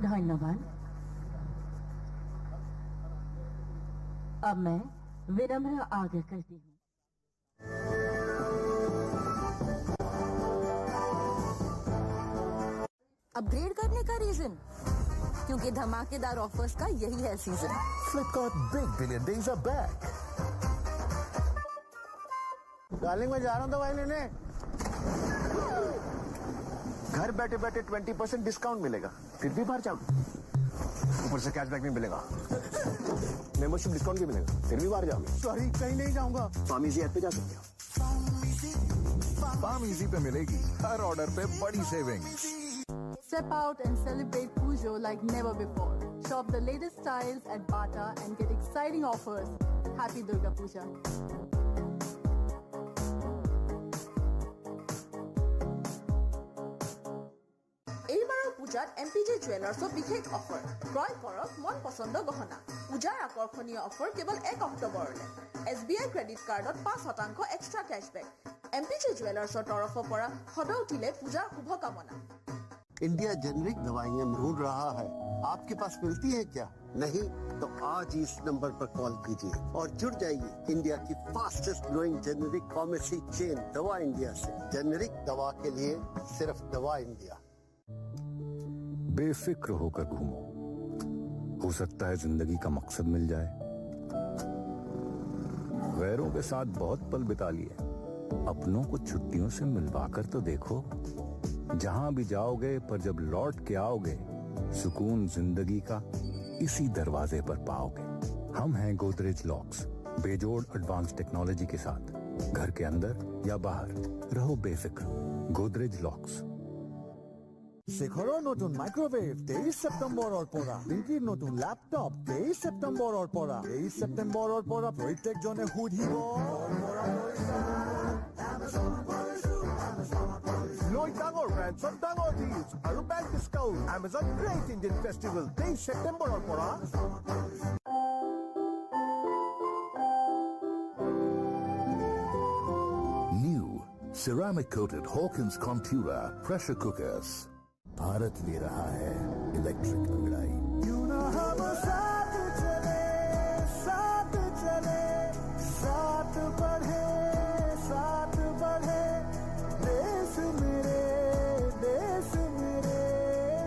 धन्यवाद। अब मैं विनम्र आग्रह करती हूँ। अपग्रेड करने का रीजन क्योंकि धमाकेदार ऑफर्स का यही है season. Flipkart Big Billion Days are back. Darling मैं जा रहा हूँ दवाई लेने। घर बैठे बैठे 20% डिस्काउंट मिलेगा, फिर भी बाहर जाओ। ऊपर से कैशबैक भी मिलेगा, मेंबरशिप डिस्काउंट भी मिलेगा, फिर भी बाहर जाओ। सॉरी कहीं नहीं जाऊंगा। फार्म इजी ऐप पे जा सकते हो। फार्म इजी पे मिलेगी हर ऑर्डर पे बड़ी savings. Step out and celebrate Pujo like never before. Shop the latest styles at Bata and get exciting offers. Happy Durga Puja. এইবাৰৰ পূজাত এমপিজে জুৱেলাৰ্ছৰ বিশেষ অফাৰ। ক্ৰয় কৰক মন পছন্দ গহনা। পূজাৰ আকৰ্ষণীয় অফাৰ কেৱল 1 অক্টোবৰলৈ। SBI ক্ৰেডিট কাৰ্ডত 5% এক্সট্ৰা কেশ্ববেক। এমপিজে জুৱেলাৰ্ছৰ তৰফৰ পৰা সদৌতিলে পূজাৰ শুভকামনা। इंडिया जेनरिक दवाइयाँ ढूंढ रहा है, आपके पास मिलती है क्या? नहीं तो आज ही इस नंबर पर कॉल कीजिए और जुड़ जाइए इंडिया की fastest growing generic pharmacy chain Dava India से। जेनरिक दवा के लिए सिर्फ दवा इंडिया। बेफिक्र होकर घूमो, हो सकता है जिंदगी का मकसद मिल जाए। गैरों के साथ बहुत पल बिता लिए, अपनों को छुट्टियों से मिलवाकर तो देखो। जहां भी जाओगे पर जब लौट के आओगे, सुकून जिंदगी का इसी दरवाजे पर पाओगे। हम हैं गोदरेज लॉक्स, बेजोड़ एडवांस टेक्नोलॉजी के साथ। घर के अंदर या बाहर रहो बेफिक्र। गोदरेज लॉक्स। শেখৰৰ নতুন মাইক্ৰৱেভ 23 ছেপ্টেম্বৰৰ পৰা, ৰিংকিৰ নতুন লেপটপ 23 ছেপ্টেম্বৰৰ পৰা। 23 ছেপ্টেম্বৰৰ পৰা প্ৰত্যেকজনে সুধিব লৈ ডাঙৰ ব্ৰেণ্ডছৰ ডাঙৰ ডিলছ আৰু bank discount. Amazon Great Indian Festival 23 ছেপ্টেম্বৰৰ পৰা। New ceramic coated Hawkins Contura pressure cookers. Bharat ले रहा है इलेक्ट्रिक अंगड़ाई। क्यों ना हम साथ चले, साथ चले, साथ बढ़े, साथ बढ़े। देश मेरे, देश मेरे।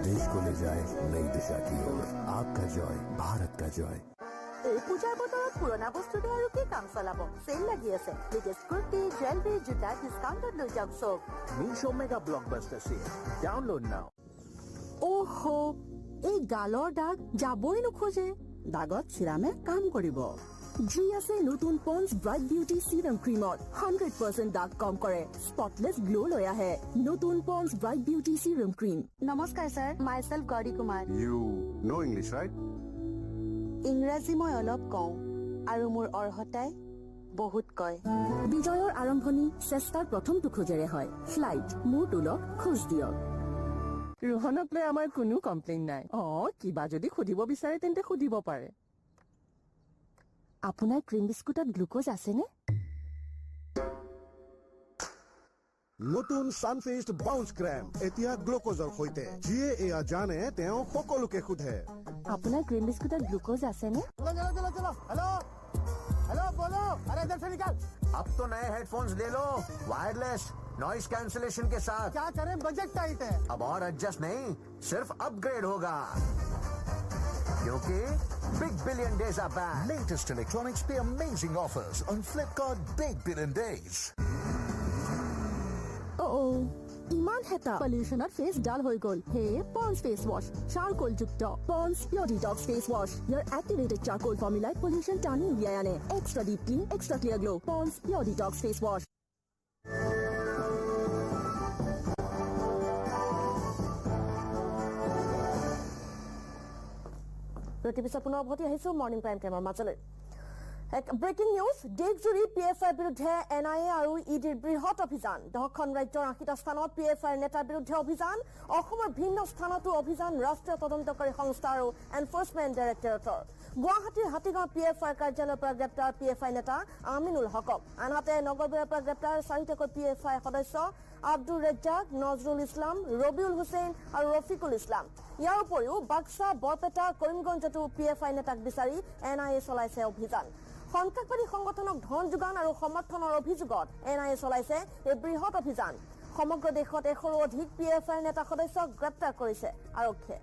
देश को ले जाए नई दिशा की ओर। आपका जॉय, भारत का जॉय। এই পূজাৰ বতৰত পুৰণা বস্তুৰে আৰু কি কাম চলাব? চেল লাগি আছে। লেটেষ্ট কুৰ্তি, জুৱেলাৰী, জোতা ডিছকাউণ্টত লৈ যাওক চব। Meesho mega blockbuster sale download now. ওহো, এই গালৰ দাগ যাবই নোখোজে। দাগত চিৰামে কাম কৰিব। যি আছে নতুন পন্স ব্ৰাইট বিউটি চিৰাম ক্ৰীমত 100% দাগ কম কৰে, স্পটলেছ গ্লো লৈ আহে। নতুন Pond's bright beauty serum cream. নমস্কাৰ sir, myself Gauri Kumar. You know English, right? ইংৰাজী মই অলপ কওঁ আৰু মোৰ অৰ্হতাই বহুত কয়। বিজয়ৰ আৰম্ভণি চেষ্টাৰ প্ৰথমটো খোজেৰে হয়। ফ্লাইট মোৰ তোলক খোজ দিয়ক। ৰোহনক লৈ আমাৰ কোনো কমপ্লেইন নাই। কিবা যদি সুধিব বিচাৰে তেন্তে সুধিব পাৰে। আপোনাৰ ক্ৰীম বিস্কুটত গ্লুক'জ আছেনে? নতুন ছানফিষ্ট বাউন্স ক্ৰেম এতিয়া গ্লুক'জৰ সৈতে। যিয়ে এয়া জানে তেওঁ সকলোকে সোধে। আপোনাৰ ক্ৰীম বিস্কুটত গ্লুক'জ আছেনে? चलो चलो चलो, हेलो हेलो बोलो, अरे इधर से निकाल। अब तो नए हेडफोन्स ले लो, वायरलेस नॉइस कैंसिलेशन के साथ। क्या करें, बजट टाइट है। अब और एडजस्ट नहीं, सिर्फ अपग्रेड होगा, क्योंकि big billion days are back. Latest electronics पे amazing offers on Flipkart big billion days. ইমান হেতা পলিউশ্যনত ফেচ ডাল হৈ গ'ল। হে পন্স ফেচ ৱাছ, চাৰকোল যুক্ত Pond's pure detox face wash. ইয়াৰ এক্টিভেটেড চাৰকোল ফৰ্মুলাই পলিউশ্যন টানি উলিয়াই আনে। Extra deep clean, extra clear glow. Pond's pure detox face wash. প্ৰতিপিছত পুনৰ উভতি আহিছো মৰ্ণিং প্ৰাইম টাইমৰ মাজলৈ। ব্ৰেকিং নিউজ, দেশজুৰি PFIৰ বিৰুদ্ধে NIA আৰু ইডিৰ বৃহৎ অভিযান। 10খন ৰাজ্যৰ 80টা স্থানত PFIৰ নেতাৰ বিৰুদ্ধে অভিযান। অসমৰ ভিন্ন স্থানতো অভিযান ৰাষ্ট্ৰীয় তদন্তকাৰী সংস্থা আৰু এনফৰ্চমেণ্ট ডাইৰেক্টৰেটৰ। গুৱাহাটীৰ হাতীগাঁও PFIৰ কাৰ্যালয়ৰ পৰা গ্ৰেপ্তাৰ PFI নেতা আমিনুল হকক। আনহাতে নগৰবেৰাৰ পৰা গ্ৰেপ্তাৰ 4টাকৈ PFI সদস্য আব্দুৰ ৰেজ্জাক, নজৰুল ইছলাম, ৰবিউল হুছেইন আৰু ৰফিকুল ইছলাম। ইয়াৰ উপৰিও বাক্সা বৰপেটা কৰিমগঞ্জতো PFI নেতাক বিচাৰি NIA চলাইছে অভিযান সন্ত্ৰাসবাদী সংগঠনক ধন যোগান আৰু সমৰ্থনৰ অভিযোগত NIA চলাইছে এই বৃহৎ অভিযান সমগ্ৰ দেশত 100ৰো অধিক PFI নেতা সদস্যক গ্ৰেপ্তাৰ কৰিছে আৰক্ষীয়ে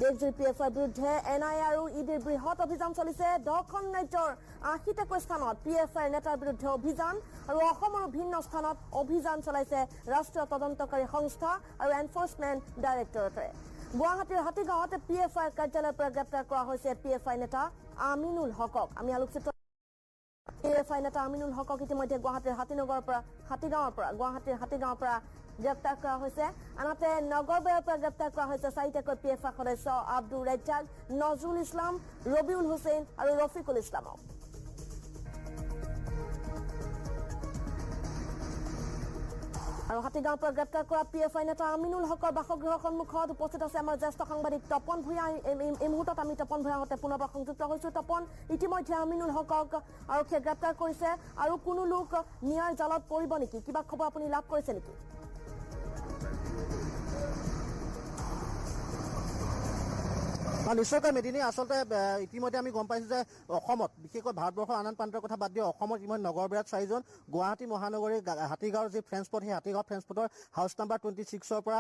দেশজুৰি PFI বিৰুদ্ধে NIA আৰু ইডিৰ বৃহৎ অভিযান চলিছে 10খন ৰাজ্যৰ 80টাকৈ স্থানত PFI নেতাৰ বিৰুদ্ধে অভিযান আৰু অসমৰ ভিন্ন স্থানত অভিযান চলাইছে ৰাষ্ট্ৰীয় তদন্তকাৰী সংস্থা আৰু এনফোৰ্সমেন্ট ডাইৰেক্টৰেটে গুৱাহাটীৰ হাতীগাঁৱত PFI কাৰ্যালয়ৰ পৰা গ্ৰেপ্তাৰ কৰা হৈছে PFI নেতা আমিনুল হকক আমি আলোচিত PFI নেতা আমিনুল হকক ইতিমধ্যে গুৱাহাটীৰ হাতীগাঁৱৰ পৰা গ্ৰেপ্তাৰ কৰা হৈছে আনহাতে নগৰবেৰৰ পৰা গ্ৰেপ্তাৰ কৰা হৈছে 4টাকৈ PFI সদস্য আব্দুৰ ৰাজ্জাক নজৰুল ইছলাম ৰবিউল হুছেইন আৰু ৰফিকুল ইছলামক আৰু হাতীগাঁৱৰ পৰা গ্ৰেপ্তাৰ কৰা PFI নেতা আমিনুল হকৰ বাসগৃহৰ সন্মুখত উপস্থিত আছে আমাৰ জ্যেষ্ঠ সাংবাদিক তপন ভূঞা এই মুহূৰ্তত আমি তপন ভূঞাৰ সৈতে পুনৰ সংযুক্ত হৈছোঁ তপন ইতিমধ্যে আমিনুল হকক আৰক্ষীয়ে গ্ৰেপ্তাৰ কৰিছে আৰু কোনো লোক নিয়াৰ জালত পৰিব নেকি কিবা খবৰ আপুনি লাভ কৰিছে নেকি নিশ্চয়কৈ মেদিনী আচলতে ইতিমধ্যে আমি গম পাইছোঁ যে অসমত বিশেষকৈ ভাৰতবৰ্ষৰ আন প্ৰান্তৰ কথা বাদ দি অসমত ইতিমধ্যে নগৰবেৰাত 4জন গুৱাহাটী মহানগৰীৰ হাতীগাঁৱৰ যি ফ্ৰেঞ্চ স্পট সেই হাতীগাঁও ফ্ৰেঞ্চ স্পটৰ হাউচ নাম্বাৰ 26ৰ পৰা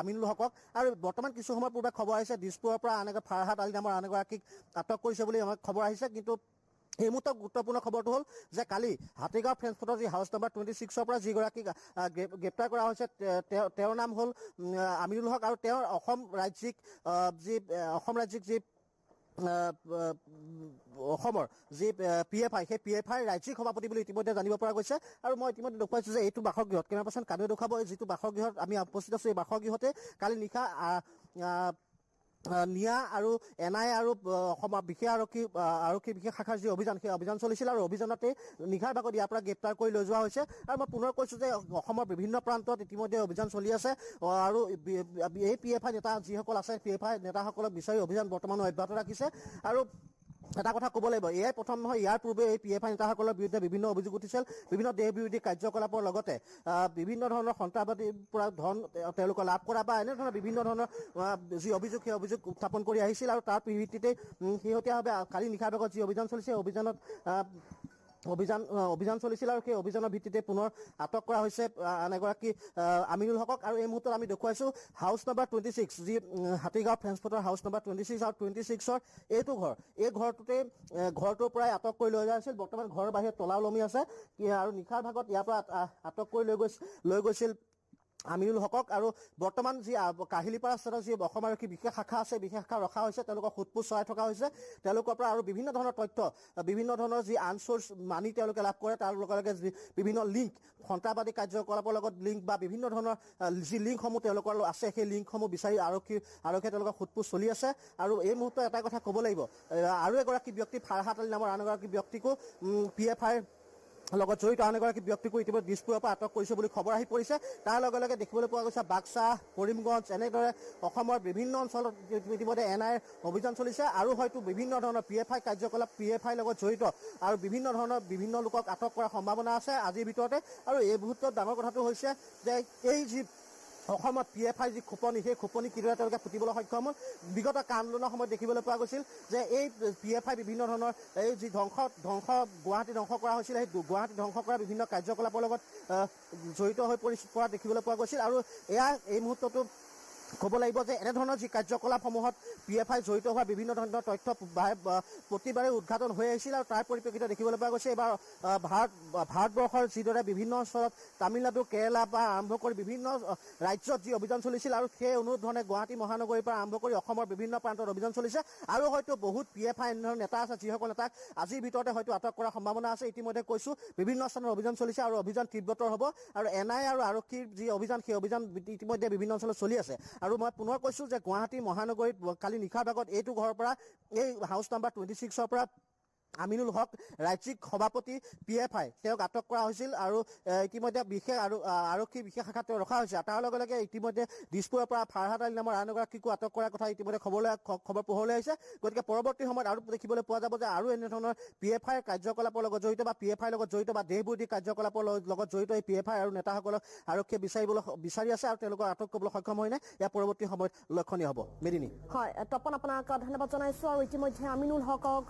আমিনুল হকক আৰু বৰ্তমান কিছু সময় পূৰ্বে খবৰ আহিছে দিছপুৰৰ পৰা আন ফাৰহাদ আলী নামৰ আন এগৰাকীক আটক কৰিছে বুলি আমাক খবৰ আহিছে কিন্তু এই মুহূৰ্তত গুৰুত্বপূৰ্ণ খবৰটো হ'ল যে কালি হাতীগাঁও ফ্ৰেঞ্চ স্পটৰ যি হাউচ নাম্বাৰ 26ৰ পৰা যিগৰাকীক গ্ৰেপ্তাৰ কৰা হৈছে তেওঁৰ নাম হ'ল আমিনুল হক আৰু তেওঁৰ অসম ৰাজ্যিক যি অসমৰ যি PFI সেই PFI ৰাজ্যিক সভাপতি বুলি ইতিমধ্যে জানিব পৰা গৈছে আৰু মই ইতিমধ্যে দেখুৱাইছোঁ যে এইটো বাসগৃহত কেমেৰা পাৰ্চন কানুৱে দেখুৱাব যিটো বাসগৃহত আমি উপস্থিত আছোঁ এই বাসগৃহতে কালি নিশা নিয়া আৰু NIA আৰু অসমৰ আৰক্ষী বিশেষ শাখাৰ যি অভিযান সেই অভিযান চলিছিল আৰু অভিযানতে নিশাৰ ভাগত ইয়াৰ পৰা গ্ৰেপ্তাৰ কৰি লৈ যোৱা হৈছে আৰু মই পুনৰ কৈছোঁ যে অসমৰ বিভিন্ন প্ৰান্তত ইতিমধ্যে অভিযান চলি আছে আৰু এই PFI নেতা যিসকল আছে PFI নেতাসকলক বিচাৰি অভিযান বৰ্তমান অব্যাহত ৰাখিছে আৰু এটা কথা ক'ব লাগিব এয়াই প্ৰথম নহয় ইয়াৰ পূৰ্বে এই PFI নেতাসকলৰ বিৰুদ্ধে বিভিন্ন অভিযোগ উঠিছিল বিভিন্ন দেশ বিৰোধী কাৰ্যকলাপৰ লগতে বিভিন্ন ধৰণৰ সন্ত্ৰাসবাদীৰ পৰা ধন তেওঁলোকে লাভ কৰা বা এনেধৰণৰ বিভিন্ন ধৰণৰ যি অভিযোগ সেই অভিযোগ উত্থাপন কৰি আহিছিল আৰু তাৰ ভিত্তিতে শেহতীয়াভাৱে কালি নিশাৰ ভাগত যি অভিযান চলিছে অভিযান চলিছিল আৰু সেই অভিযানৰ ভিত্তিতে পুনৰ আটক কৰা হৈছে আন এগৰাকী আমিনুল হকক আৰু এই মুহূৰ্তত আমি দেখুৱাইছোঁ হাউচ নাম্বাৰ 26 যি হাতীগাঁও ফ্ৰেঞ্চ স্পটৰ হাউচ নাম্বাৰ 26 আৰু 26ৰ এইটো ঘৰ এই ঘৰটোৰ পৰাই আটক কৰি লৈ যোৱা হৈছিল বৰ্তমান ঘৰৰ বাহিৰত তলা ওলমি আছে আৰু নিশাৰ ভাগত ইয়াৰ পৰা আটক কৰি লৈ গৈছিল আমিনুল হকক আৰু বৰ্তমান যি কাহিলীপাৰা ষ্টেটৰ যি অসম আৰক্ষী বিশেষ শাখা আছে বিশেষ শাখা ৰখা হৈছে তেওঁলোকক সোধপোছ চলাই থকা হৈছে তেওঁলোকৰ পৰা আৰু বিভিন্ন ধৰণৰ তথ্য বিভিন্ন ধৰণৰ যি আনচোৰ্চ মানি তেওঁলোকে লাভ কৰে তাৰ লগে লগে বিভিন্ন লিংক সন্ত্ৰাসবাদী কাৰ্যকলাপৰ লগত লিংক বা বিভিন্ন ধৰণৰ যি লিংকসমূহ তেওঁলোকৰ আছে সেই লিংকসমূহ বিচাৰি আৰক্ষীয়ে তেওঁলোকৰ সোধপোছ চলি আছে আৰু এই মুহূৰ্তত এটা কথা ক'ব লাগিব আৰু এগৰাকী ব্যক্তি ফাৰহাদ আলী নামৰ আন এগৰাকী ব্যক্তিকো PFI লগত জড়িত আন এগৰাকী ব্যক্তিকো ইতিমধ্যে দিছপুৰৰ পৰা আটক কৰিছে বুলি খবৰ আহি পৰিছে তাৰ লগে লগে দেখিবলৈ পোৱা গৈছে বাক্সা কৰিমগঞ্জ এনেদৰে অসমৰ বিভিন্ন অঞ্চলত ইতিমধ্যে NIA অভিযান চলিছে আৰু হয়তো বিভিন্ন ধৰণৰ PFI কাৰ্যকলাপ PFI লগত জড়িত আৰু বিভিন্ন লোকক আটক কৰাৰ সম্ভাৱনা আছে আজিৰ ভিতৰতে আৰু এই মুহূৰ্তত ডাঙৰ কথাটো হৈছে যে এই যি অসমত PFI যি খোপনি সেই খোপনি কিদৰে তেওঁলোকে ফুটিবলৈ সক্ষম হ'ল বিগত আন্দোলনৰ সময়ত দেখিবলৈ পোৱা গৈছিল যে এই PFI বিভিন্ন ধৰণৰ এই যি ধ্বংস গুৱাহাটী ধ্বংস কৰা হৈছিল সেই গুৱাহাটী ধ্বংস কৰা বিভিন্ন কাৰ্যকলাপৰ লগত জড়িত হৈ পৰা দেখিবলৈ পোৱা গৈছিল আৰু এয়া এই মুহূৰ্ততো ক'ব লাগিব যে এনেধৰণৰ যি কাৰ্যকলাপসমূহত PFI জড়িত হোৱা বিভিন্ন ধৰণৰ তথ্য প্ৰতিবাৰে উদ্ঘাটন হৈ আহিছিল আৰু তাৰ পৰিপ্ৰেক্ষিতত দেখিবলৈ পোৱা গৈছে এইবাৰ ভাৰতবৰ্ষৰ যিদৰে বিভিন্ন অঞ্চলত তামিলনাডু কেৰেলা পৰা আৰম্ভ কৰি বিভিন্ন ৰাজ্যত যি অভিযান চলিছিল আৰু সেই অনুৰূপ ধৰণে গুৱাহাটী মহানগৰীৰ পৰা আৰম্ভ কৰি অসমৰ বিভিন্ন প্ৰান্তত অভিযান চলিছে আৰু হয়তো বহুত PFI এনেধৰণৰ নেতা আছে যিসকল নেতাক আজিৰ ভিতৰতে হয়তো আটক কৰাৰ সম্ভাৱনা আছে ইতিমধ্যে কৈছোঁ বিভিন্ন স্থানত অভিযান চলিছে আৰু অভিযান তীব্ৰতৰ হ'ব আৰু NIA আৰু আৰক্ষীৰ যি অভিযান সেই অভিযান ইতিমধ্যে বিভিন্ন অঞ্চলত চলি আছে আৰু মই পুনৰ কৈছোঁ যে গুৱাহাটী মহানগৰীত কালি নিশাৰ ভাগত এইটো ঘৰৰ পৰা এই হাউচ নাম্বাৰ 26ৰ পৰা আমিনুল হক ৰাজ্যিক সভাপতি PFI তেওঁক আটক কৰা হৈছিল আৰু ইতিমধ্যে বিশেষ আৰু আৰক্ষী বিশেষ শাখাত তেওঁ ৰখা হৈছে। তাৰ লগে লগে ইতিমধ্যে দিছপুৰৰ পৰা ফাৰহাদ আলী নামৰ আন এগৰাকীকো আটক কৰাৰ কথা ইতিমধ্যে খবৰ পোহৰলৈ আহিছে। গতিকে পৰৱৰ্তী সময়ত আৰু দেখিবলৈ পোৱা যাব যে আৰু এনেধৰণৰ PFI কাৰ্যকলাপৰ লগত জড়িত বা PFI লগত জড়িত বা দেশবিৰোধী কাৰ্যকলাপৰ লগত জড়িত এই PFI আৰু নেতাসকলক আৰক্ষীয়ে বিচাৰি আছে আৰু তেওঁলোকক আটক কৰিবলৈ সক্ষম হয় নে ইয়াৰ পৰৱৰ্তী সময়ত লক্ষণীয় হ'ব। মেদিনী হয়, তপন আপোনাক ধন্যবাদ জনাইছো। আৰু ইতিমধ্যে আমিনুল হকক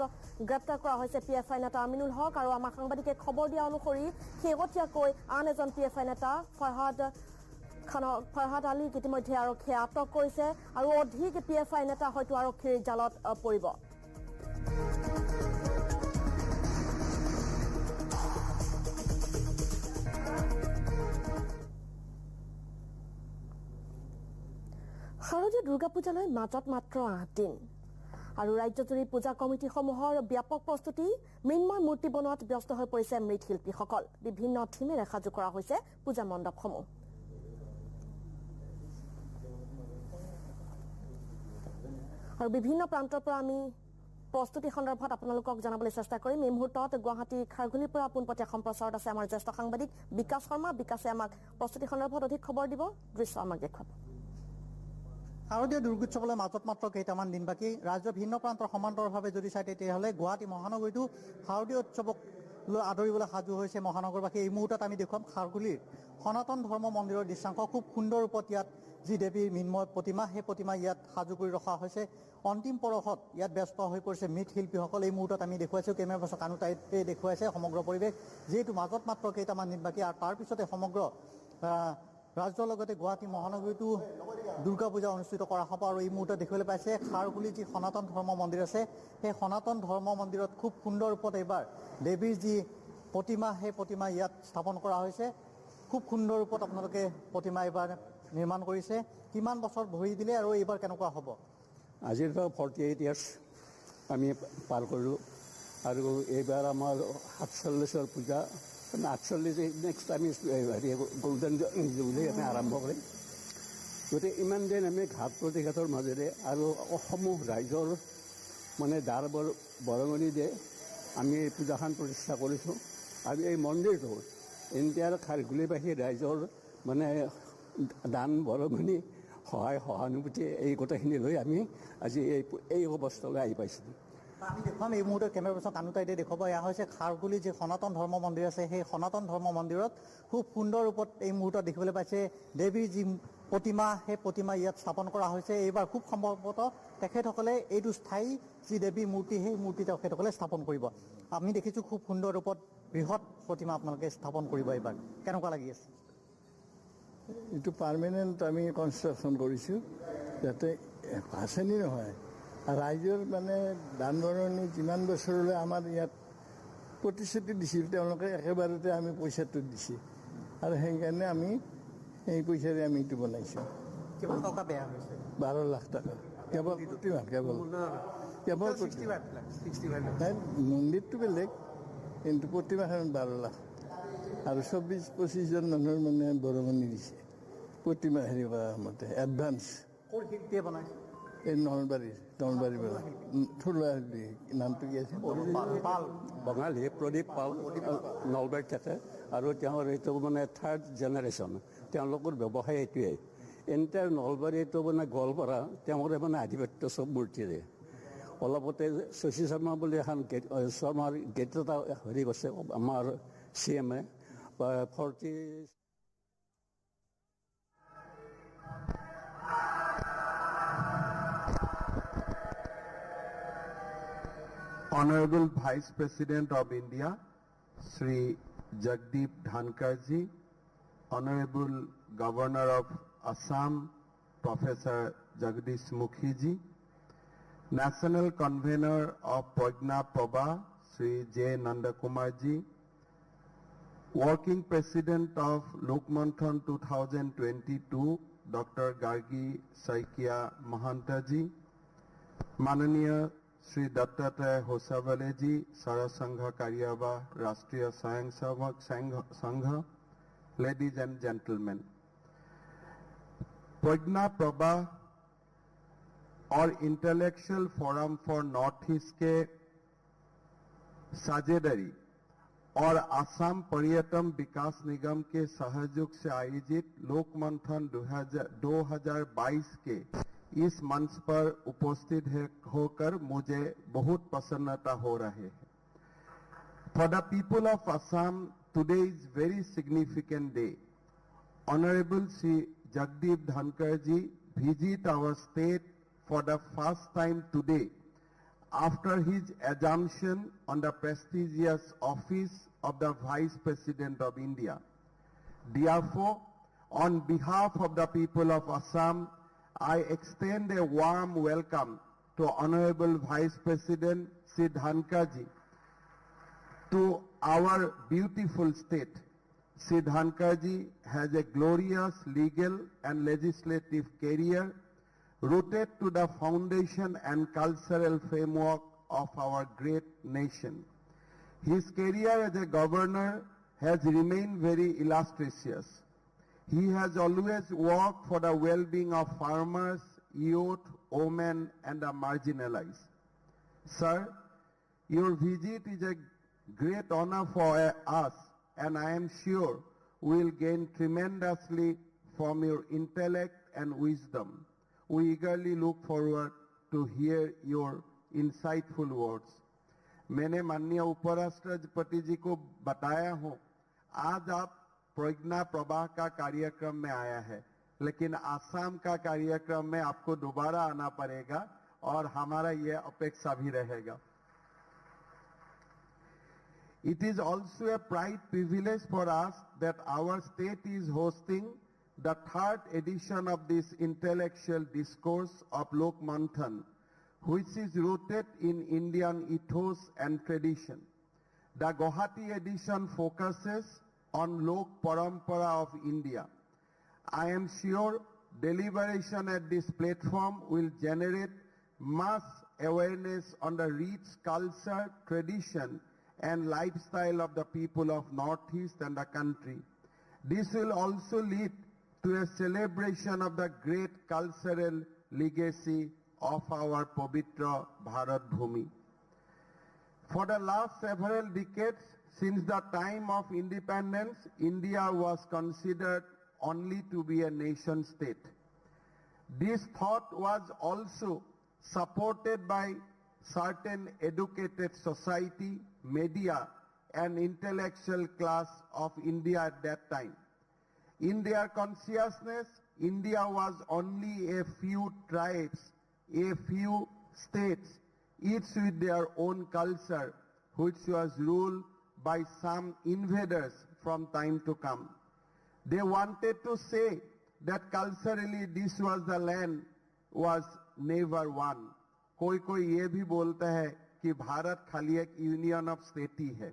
গ্ৰেপ্তাৰ কৰা হৈছে PFI নেতা আমিনুল হক। আৰু আমাৰ সাংবাদিকে খবৰ দিয়া অনুসৰি শেহতীয়াকৈ আন এজন PFI নেতা ফাৰহাদ আলীক ইতিমধ্যে আৰক্ষীয়ে আটক কৰিছে আৰু অধিক PFI নেতা হয়তো আৰক্ষীৰ জালত পৰিব। শাৰদীয় দুৰ্গা পূজালৈ মাজত মাত্ৰ 8 দিন আৰু ৰাজ্যজুৰি পূজা কমিটিসমূহৰ ব্যাপক প্ৰস্তুতি। মৃন্ময় মূৰ্তি বনোৱাত ব্যস্ত হৈ পৰিছে মৃৎশিল্পীসকল। বিভিন্ন থিমেৰে সাজু কৰা হৈছে পূজা মণ্ডপসমূহ। আৰু বিভিন্ন প্ৰান্তৰ পৰা আমি প্ৰস্তুতি সন্দৰ্ভত আপোনালোকক জনাবলৈ চেষ্টা কৰিম। এই মুহূৰ্তত গুৱাহাটী খাৰঘুলিৰ পৰা পোনপটীয়া সম্প্ৰচাৰত আছে আমাৰ জ্যেষ্ঠ সাংবাদিক বিকাশ শৰ্মা। বিকাশে আমাক প্ৰস্তুতি সন্দৰ্ভত অধিক খবৰ দিব। দৃশ্য আমাক দেখুৱাব। শাৰদীয় দুৰ্গোৎসৱলৈ মাজত মাত্ৰ কেইটামান দিন বাকী। ৰাজ্যৰ ভিন্ন প্ৰান্তৰ সমান্তৰভাৱে যদি চাই তেতিয়াহ'লে গুৱাহাটী মহানগৰীতো শাৰদীয় উৎসৱক লৈ আদৰিবলৈ সাজু হৈছে মহানগৰবাসী। এই মুহূৰ্তত আমি দেখুৱাম খাৰঘুলিৰ সনাতন ধৰ্ম মন্দিৰৰ দৃশ্যাংশ। খুব সুন্দৰ ৰূপত ইয়াত যি দেৱীৰ মৃন্ময় প্ৰতিমা, সেই প্ৰতিমা ইয়াত সাজু কৰি ৰখা হৈছে। অন্তিম পৰশত ইয়াত ব্যস্ত হৈ পৰিছে মৃৎশিল্পীসকল। এই মুহূৰ্তত আমি দেখুৱাইছোঁ কেমেৰা পাৰ্চন কানুতাইতে দেখুৱাইছে সমগ্ৰ পৰিৱেশ, যিহেতু মাজত মাত্ৰ কেইটামান দিন বাকী। আৰু তাৰপিছতে সমগ্ৰ ৰাজ্যৰ লগতে গুৱাহাটী মহানগৰীতো দুৰ্গা পূজা অনুষ্ঠিত কৰা হ'ব। আৰু এই মুহূৰ্তত দেখিবলৈ পাইছে খাৰঘুলি যি সনাতন ধৰ্ম মন্দিৰ আছে, সেই সনাতন ধৰ্ম মন্দিৰত খুব সুন্দৰ ৰূপত এইবাৰ দেৱীৰ যি প্ৰতিমা, সেই প্ৰতিমা ইয়াত স্থাপন কৰা হৈছে। খুব সুন্দৰ ৰূপত আপোনালোকে প্ৰতিমা এইবাৰ নিৰ্মাণ কৰিছে। কিমান বছৰ ভৰি দিলে আৰু এইবাৰ কেনেকুৱা হ'ব? আজিৰ 48 ইয়াৰ্ছ আমি পাৰ কৰিলোঁ আৰু এইবাৰ আমাৰ 47ৰ পূজা। 48 নেক্সট আমি হেৰি গল্ডেন জুবিলি আমি আৰম্ভ কৰিম। গতিকে ইমান দিন আমি ঘাট প্ৰতিঘাটৰ মাজেৰে আৰু সমূহ ৰাইজৰ মানে দ্বাৰ বৰঙণি দিয়ে আমি এই পূজাখন প্ৰতিষ্ঠা কৰিছোঁ। আৰু এই মন্দিৰটো ইণ্ডিয়াৰ খাৰঘুলিবাসী ৰাইজৰ মানে দান বৰঙণি সহায় সহানুভূতি এই গোটেইখিনি লৈ আমি আজি এই অৱস্থালৈ আহি পাইছিলোঁ। আমি দেখুৱাম এই মুহূৰ্তত কেমেৰা পাৰ্চন কানুতাইতে দেখুৱাব। এয়া হৈছে খাৰঘুলি যি সনাতন ধৰ্ম মন্দিৰ আছে, সেই সনাতন ধৰ্ম মন্দিৰত খুব সুন্দৰ ৰূপত এই মুহূৰ্তত দেখিবলৈ পাইছে দেৱীৰ যি প্ৰতিমা, সেই প্ৰতিমা ইয়াত স্থাপন কৰা হৈছে। এইবাৰ খুব সম্ভৱতঃ তেখেতসকলে এইটো স্থায়ী যি দেৱীৰ মূৰ্তি, সেই মূৰ্তি তেখেতসকলে স্থাপন কৰিব। আমি দেখিছোঁ খুব সুন্দৰ ৰূপত বৃহৎ প্ৰতিমা আপোনালোকে স্থাপন কৰিব। এইবাৰ কেনেকুৱা লাগি আছে? এইটো পাৰ্মানেণ্ট আমি কনষ্ট্ৰাকশ্যন কৰিছোঁ, যাতে ভাচনি নহয়। ৰাইজৰ মানে দান বৰঙণি যিমান বছৰলৈ আমাৰ ইয়াত প্ৰতিশ্ৰুতি দিছিল, তেওঁলোকে একেবাৰতে আমি পইচাটো দিছে আৰু সেইকাৰণে আমি এই পইচাৰে আমি এইটো বনাইছোঁ। কিমান টকা বেয়া হৈছে? 12 লাখ টকা কেৱল প্ৰতিমা, কেৱল মন্দিৰটো বেলেগ, কিন্তু প্ৰতিমাখন 12 লাখ আৰু 24-25 জন মানুহৰ মানে বৰঙণি দিছে প্ৰতিমা হেৰি কৰাৰ মতে এডভান্স। ক'ৰ শিল্পীয়ে বনাইছে? এই নলবাৰীৰ পৰা থলুৱা নামটো কি আছে? বঙালী প্ৰদীপ পাল নলবাৰীত থাকে আৰু তেওঁৰ এইটো মানে 3rd জেনেৰেশ্যন। তেওঁলোকৰ ব্যৱসায় এইটোৱেই। এণ্টায়াৰ নলবাৰীটো মানে গোৱালপাৰা তেওঁৰে মানে আধিপত্য চব মূৰ্তিৰে। অলপতে শশী শৰ্মা বুলি এখন শৰ্মাৰ গেট এটা হেৰি কৰিছে আমাৰ CM-এ 40 Honorable Vice President of India, Sri Jagdeep Dhankar ji, Honorable Governor of Assam, Professor Jagdish Mukhi ji, National Convener of Prajna Prabha, Sri J. Nandakumar ji, Working President of Lokmanthan 2022, Dr. Gargi Saikia Mahanta ji, Mananiya Sri Dattatreya Hosavale ji, Sarasangha Karyaba Rashtriya Swayamsevak Sangha, ladies and gentlemen, Prajna Prabha और intellectual forum for north east के साझेदारी और असम पर्यटन विकास निगम के सहयोग से आयोजित लोक मंथन 2022 के इस मंच पर उपस्थित होकर मुझे बहुत प्रसन्नता हो रही है। For the people of Assam, today is very significant day. Honorable Sri Jagdeep Dhankar ji visit our state for the first time today after his assumption on the prestigious office of the Vice President of India. Therefore, on behalf of the people of Assam, I extend a warm welcome to Honorable Vice President Sri Dhankar ji to our beautiful state. Sri Dhankar ji has a glorious legal and legislative career rooted to the foundation and cultural framework of our great nation. His career as a governor has remained very illustrious. He has always worked for the well-being of farmers, youth, women, and the marginalized. Sir, your visit is a great honor for us, and I am sure we will gain tremendously from your intellect and wisdom. We eagerly look forward to hear your insightful words. मैंने माननीय उपराष्ट्रपति जी को बताया हूं, आज आप प्रज्ञा प्रवाह का कार्यक्रम में आया है, लेकिन आसाम का कार्यक्रम में आपको दोबारा आना पड़ेगा और हमारा ये अपेक्षा भी रहेगा. It is also a pride privilege for us that our state is hosting the 3rd edition of this intellectual discourse of Lok Manthan, which is rooted in Indian ethos and tradition. The Guwahati edition focuses on Lok Parampara of India. I am sure deliberation at this platform will generate mass awareness on the rich culture, tradition, and lifestyle of the people of Northeast and the country. This will also lead to a celebration of the great cultural legacy of our Pavitra Bharat Bhumi. For the last several decades, since the time of independence, India was considered only to be a nation state. This thought was also supported by certain educated society, media, and intellectual class of India at that time. In their consciousness, India was only a few tribes, a few states, each with their own culture, which was ruled by some invaders from time to come. They wanted to say that culturally this was the land was never one. कोई कोई ये भी बोलता है कि भारत खाली एक union of state ही है.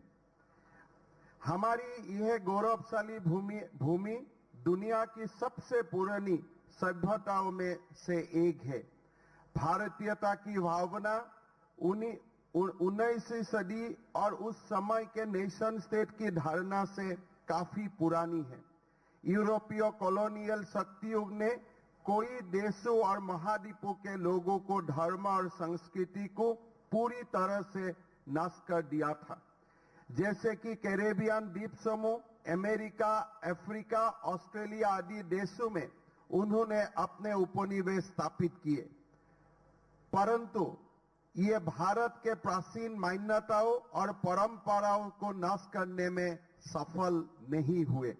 हमारी यह गौरवशाली भूमि दुनिया की सबसे पुरानी सभ्यताओं में से एक है. भारतीयता की भावना 19वीं सदी और उस समय के नेशन स्टेट की धारणा से काफी पुरानी है. यूरोपीय कॉलोनियल शक्तियों ने कोई देशों और महाद्वीपों के लोगों को धर्म और संस्कृति को पूरी तरह से नष्ट कर दिया था. जैसे कि कैरेबियन द्वीप समूह, अमेरिका, अफ्रीका, ऑस्ट्रेलिया आदि देशों में उन्होंने अपने उपनिवेश स्थापित किए, परंतु ये भारत के प्राचीन मान्यताओं और परंपराओं को नष्ट करने में सफल नहीं हुए.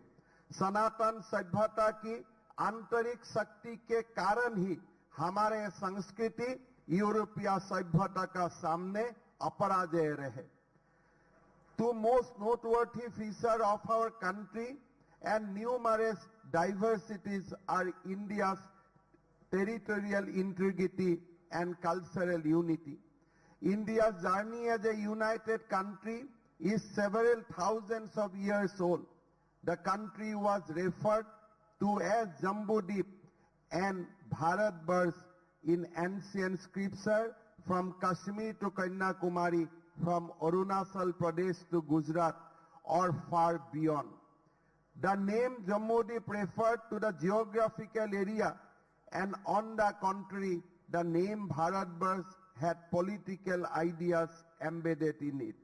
सनातन सभ्यता की आंतरिक शक्ति के कारण ही हमारे संस्कृति यूरोपीय सभ्यता का सामने अपराजय रहे. Two most noteworthy features of our country and numerous diversities are India's territorial integrity and cultural unity. India's journey as a united country is several thousands of years old. The country was referred to as Jambudvip and Bharatvarsh in ancient scripture, from Kashmir to Kanyakumari, from Arunachal Pradesh to Gujarat, or far beyond. The name Jambudvip referred to the geographical area, and on the contrary, the name Bharatvarsh had political ideas embedded in it.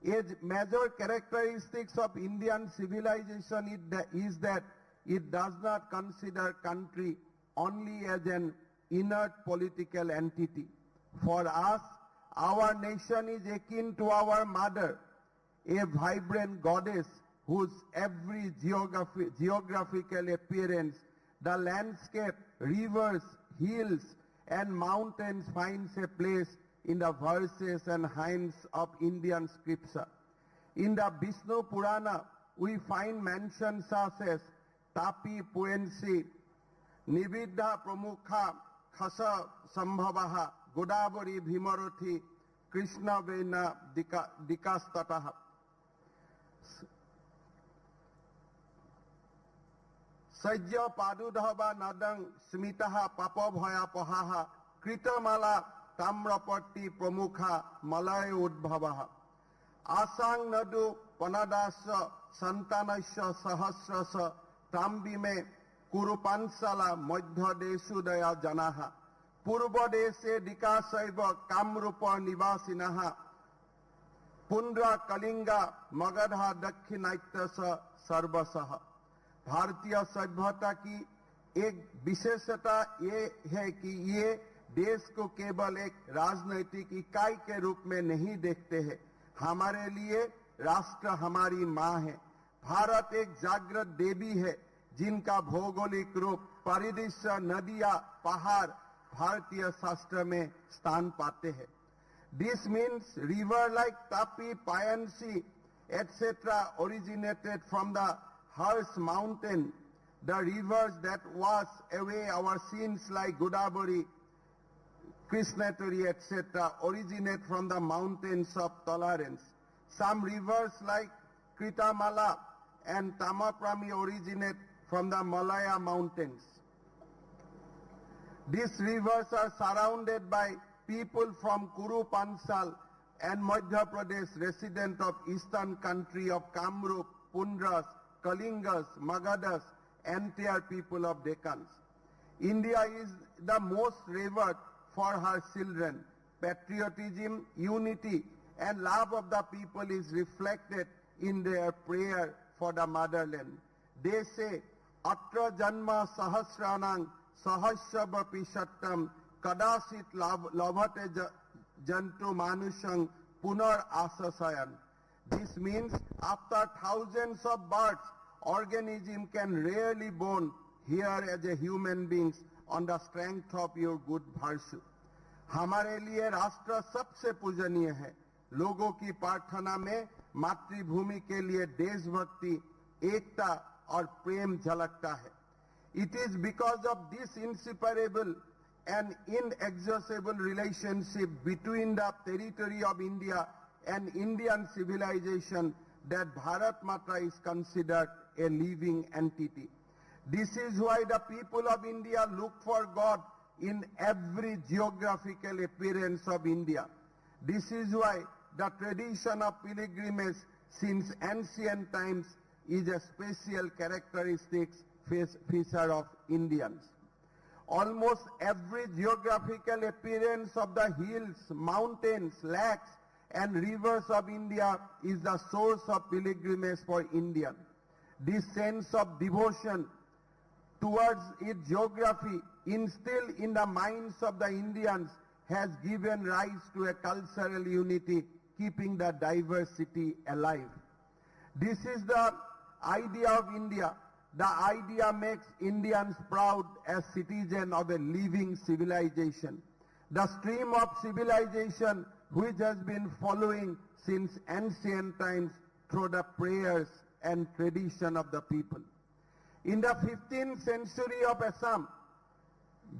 A major characteristics of Indian civilization is that it does not consider country only as an inert political entity. For us, our nation is akin to our mother, a vibrant goddess whose every geographical appearance, the landscape, rivers, hills, and mountains finds a place in the verses and hymns of Indian scripture. In the Vishnu Purana, we find mentions such as Tapi Puensi, Nividha Pramukha, Khasa Sambhavaha, Godavari Bhimaruthi, Krishna Vena Dikastataha. Sajya Padudhava Nadang Smitaha Papabhaya Pahaha, Kritamala Tamrapati Pramukha Malay Udbhavaha. Asang Nadu Panadasya Santanasya Sahasrasa Tambime Kurupansala Madhya Desudaya Janaha. Purva Dese Dikasaiva Kamrupa Nivasinaha. Pundra Kalinga Magadha Dakhinaityasa Sarvasaha. भारतीय सभ्यता की एक विशेषता ये है कि ये देश को केवल एक राजनैतिक इकाई के रूप में नहीं देखते हैं। हमारे लिए राष्ट्र हमारी माँ है। भारत एक जागृत देवी है जिनका भौगोलिक रूप, परिदृश्य, नदियां, पहाड़ भारतीय शास्त्र में स्थान पाते हैं। This means river like Tapi, Payansi, etc. originated from the Harsh mountain. The rivers that wash away our sins like Godavari, Krishnaturi, etc. originate from the mountains of tolerance. Some rivers like Kritamala and Tamaprami originate from the Malaya mountains. These rivers are surrounded by people from Kuru Pansal and Madhya Pradesh, resident of eastern country of Kamrup, Pundras, Kalingas, Magadhas, entire people of Deccan. India is the most revered for her children. Patriotism, unity, and love of the people is reflected in their prayer for the motherland. They say, Atra Janma Sahasranang Sahasravapi Sattam Kadasit Lavate Jantu Manushang Punar Asasayan. This means after thousands of births, organism can rarely born here as a human beings on the strength of your good virtue. हमारे लिए राष्ट्र सबसे पूजनीय है। लोगों की प्रार्थना में मातृभूमि के लिए देशभक्ति, एकता और प्रेम झलकता है। It is because of this inseparable and inexhaustible relationship between the territory of India and Indian civilization that Bharat Mata is considered a living entity. This is why the people of India look for God in every geographical appearance of India. This is why the tradition of pilgrimage since ancient times is a special characteristic feature of Indians. Almost every geographical appearance of the hills, mountains, lakes, and rivers of India is the source of pilgrimage for Indian. This sense of devotion towards its geography instilled in the minds of the Indians has given rise to a cultural unity, keeping the diversity alive. This is the idea of India. The idea makes Indians proud as citizens of a living civilization. The stream of civilization which has been following since ancient times through the prayers and tradition of the people. In the 15th century of Assam,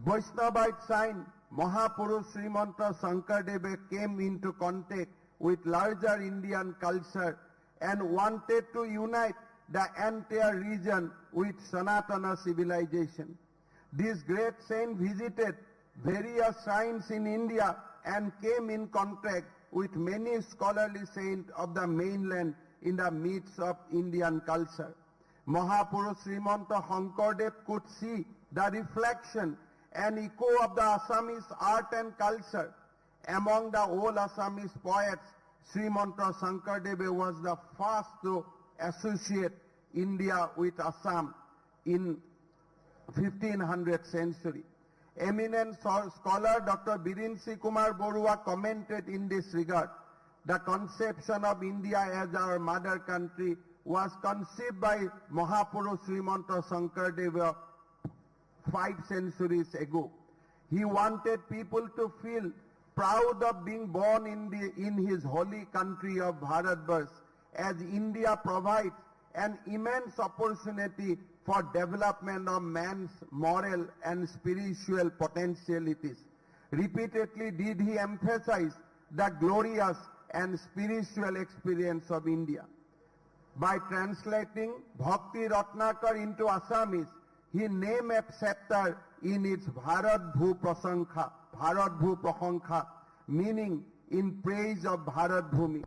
Vaishnavite saint Mahapurush Srimanta Shankardev came into contact with larger Indian culture and wanted to unite the entire region with Sanatana civilization. This great saint visited various shrines in India and came in contact with many scholarly saints of the mainland in the midst of Indian culture. Mahapurush Srimanta Shankardev could see the reflection and echo of the Assamese art and culture. Among the old Assamese poets, Srimanta Shankardeva was the first to associate India with Assam in 1500th century. Eminent scholar Dr. Birinsi Kumar Borua commented in this regard, the conception of India as our mother country was conceived by Mahapurush Srimanta Shankardeva 5 centuries ago. He wanted people to feel proud of being born in his holy country of Bharatvarsh, as India provides an immense opportunity for development of man's moral and spiritual potentialities. Repeatedly did he emphasize the glorious and spiritual experience of India. By translating Bhakti Ratnakar into Assamese, he named a chapter in its Bharat Bhu Prasankha, meaning in praise of Bharat Bhumi.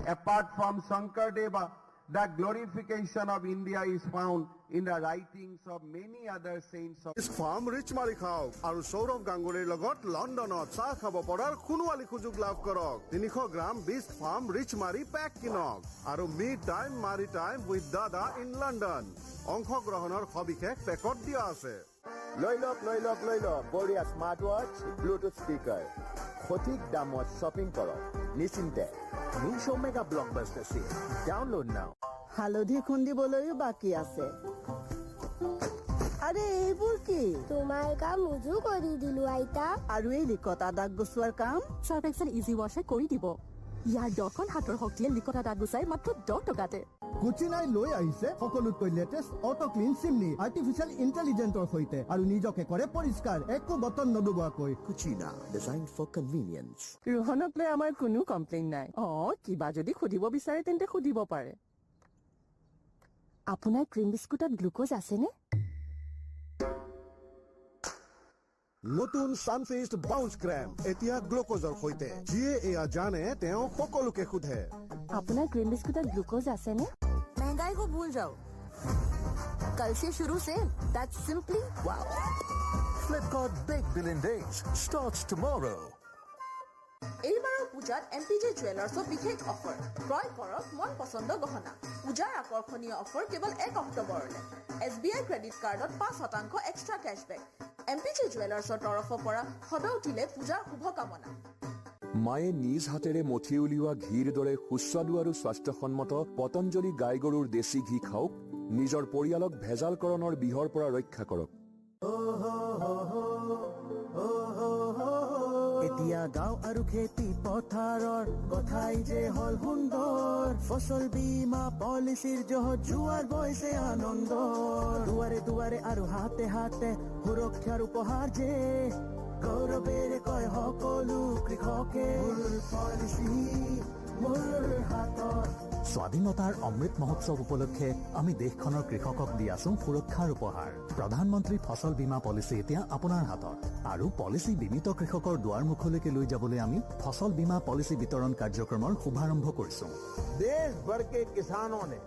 Apart from Shankardeva, the glorification of India is found in the writings of many other saints of ফাৰ্ম ৰিচ মাৰি খাওক আৰু সৌৰভ গাংগুলীৰ লগত লণ্ডনত চাহ খাব পৰাৰ সোণোৱালী সুযোগ লাভ কৰক 300 গ্ৰাম বিষ্ট ফাৰ্ম ৰিচ মাৰি পেক কিনক আৰু মিড টাইম মাৰি টাইম উইথ দাদা ইন লণ্ডন অংশগ্ৰহণৰ সবিশেষ পেকত দিয়া আছে লৈ লওক বঢ়িয়া স্মাৰ্ট ৱাচ ব্লুটুথ স্পিকাৰ সঠিক দামত শ্বপিং কৰক নিশ্চিন্তে Meesho mega blockbuster sale download now হালধি খুন্দিবলৈও বাকী আছে আৰে এইবোৰ কি তোমাৰ কাম মুজু কৰি দিলো আইতা আৰু এই লিকতা দাগ গুচোৱাৰ কাম সাৰ্ফ এক্সেল ইজি ৱাশে কৰি দিব ইয়াৰ দখন হাতৰ শক্তিয়ে লিকতা দাগ গুচাই মাত্ৰ 10 টকাতে কুচিনাই লৈ আহিছে সকলোতকৈ latest auto clean chimney artificial ইন্টেলিজেন্টৰ সৈতে আৰু নিজকে কৰে পৰিষ্কাৰ একো বটন নদুবাকৈ কুচিনা ডিজাইন ফৰ কনভিনিয়েন্স ৰোহনক লৈ আমাৰ কোনো কমপ্লেইন নাই কিবা যদি খুদিব বিচাৰে তেন্তে খুদিব পাৰে আপোনাৰ ক্ৰীম বিস্কুটত গ্লুকোজ আছেনে নতুন সানফিষ্ট বাউন্স ক্ৰেম এতিয়া গ্লুকোজৰ সৈতে যিয়ে এয়া জানে তেওঁ সকলোকে সোধে আপোনাৰ ক্ৰীম বিস্কুটত গ্লুকোজ আছেনে महंगाई को भूल जाओ कल से शुरू से that's simply wow Flipkart Big Billion Days starts tomorrow. এইবাৰৰ পূজাত MPJ জুৱেলাৰ্ছৰ বিশেষ অফাৰ ক্ৰয় কৰক মন পছন্দ গহনা পূজাৰ আকৰ্ষণীয় অফাৰ কেৱল 1 অক্টোবৰলৈ SBI ক্ৰেডিট কাৰ্ডত 5% এক্সট্ৰা কেশবেক MPJ জুৱেলাৰ্ছৰ তৰফৰ পৰা সদৌ উঠিলে পূজাৰ শুভকামনা মায়ে নিজ হাতেৰে মঠি উলিওৱা ঘিৰ দৰে সুস্বাদু আৰু স্বাস্থ্যসন্মত পতঞ্জলি গাই গৰুৰ দেশী ঘি খাওক নিজৰ পৰিয়ালক ভেজালকৰণৰ বিহৰ পৰা ৰক্ষা কৰক এতিয়া গাঁও আৰু খেতি পথাৰৰ কথাই যে হল সুন্দৰ ফসল বীমা পলিচিৰ জহত জোৱাৰ বৈছে আনন্দ দুৱাৰে দুৱাৰে আৰু হাতে হাতে সুৰক্ষাৰ উপহাৰ যে গৌৰৱেৰে কয় সকলো কৃষকে পলিচি মোৰ হাতত স্বাধীনতাৰ অমৃত মহোৎসৱ উপলক্ষে আমি দেশখনৰ কৃষকক দি আছো সুৰক্ষাৰ উপহাৰ প্ৰধানমন্ত্ৰী ফসল বীমা পলিচি এতিয়া আপোনাৰ হাতত আৰু পলিচি বীমিত কৃষকৰ দুৱাৰমুখলৈকে লৈ যাবলৈ আমি ফসল বীমা পলিচি বিতৰণ কাৰ্যক্ৰমৰ শুভাৰম্ভ কৰিছো देश भर के किसानों ने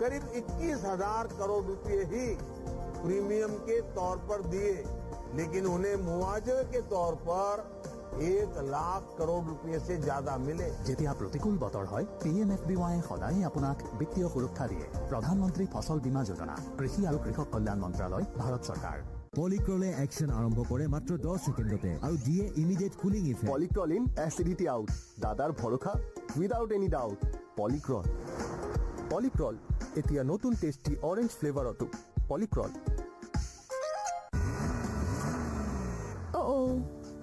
करीब 21,000 करोड़ रुपए ही प्रीमियम के तौर पर दिए लेकिन उन्हें मुआवजे के तौर पर 1 लाख करोड़ रुपए से ज्यादा मिले যেতিয়া প্ৰতিকূল বতৰ হয় PMFBY সদায় আপোনাক বিত্তীয় সুৰক্ষা দিয়ে প্ৰধানমন্ত্ৰী ফসল বীমা যোজনা কৃষি আৰু কৃষক কল্যাণ মন্ত্ৰালয় ভাৰত চৰকাৰ পলিক্ৰলে এক্সন আৰম্ভ কৰে মাত্ৰ 10 সেকেন্ডতে আৰু দিয়ে immediate cooling effect Polycrol in acidity out দাদাৰ ভৰসা উইদাউট এনি ডাউট পলিক্ৰল এতিয়া নতুন টেস্টি অৰেঞ্জ ফ্লেভাৰতো পলিক্ৰল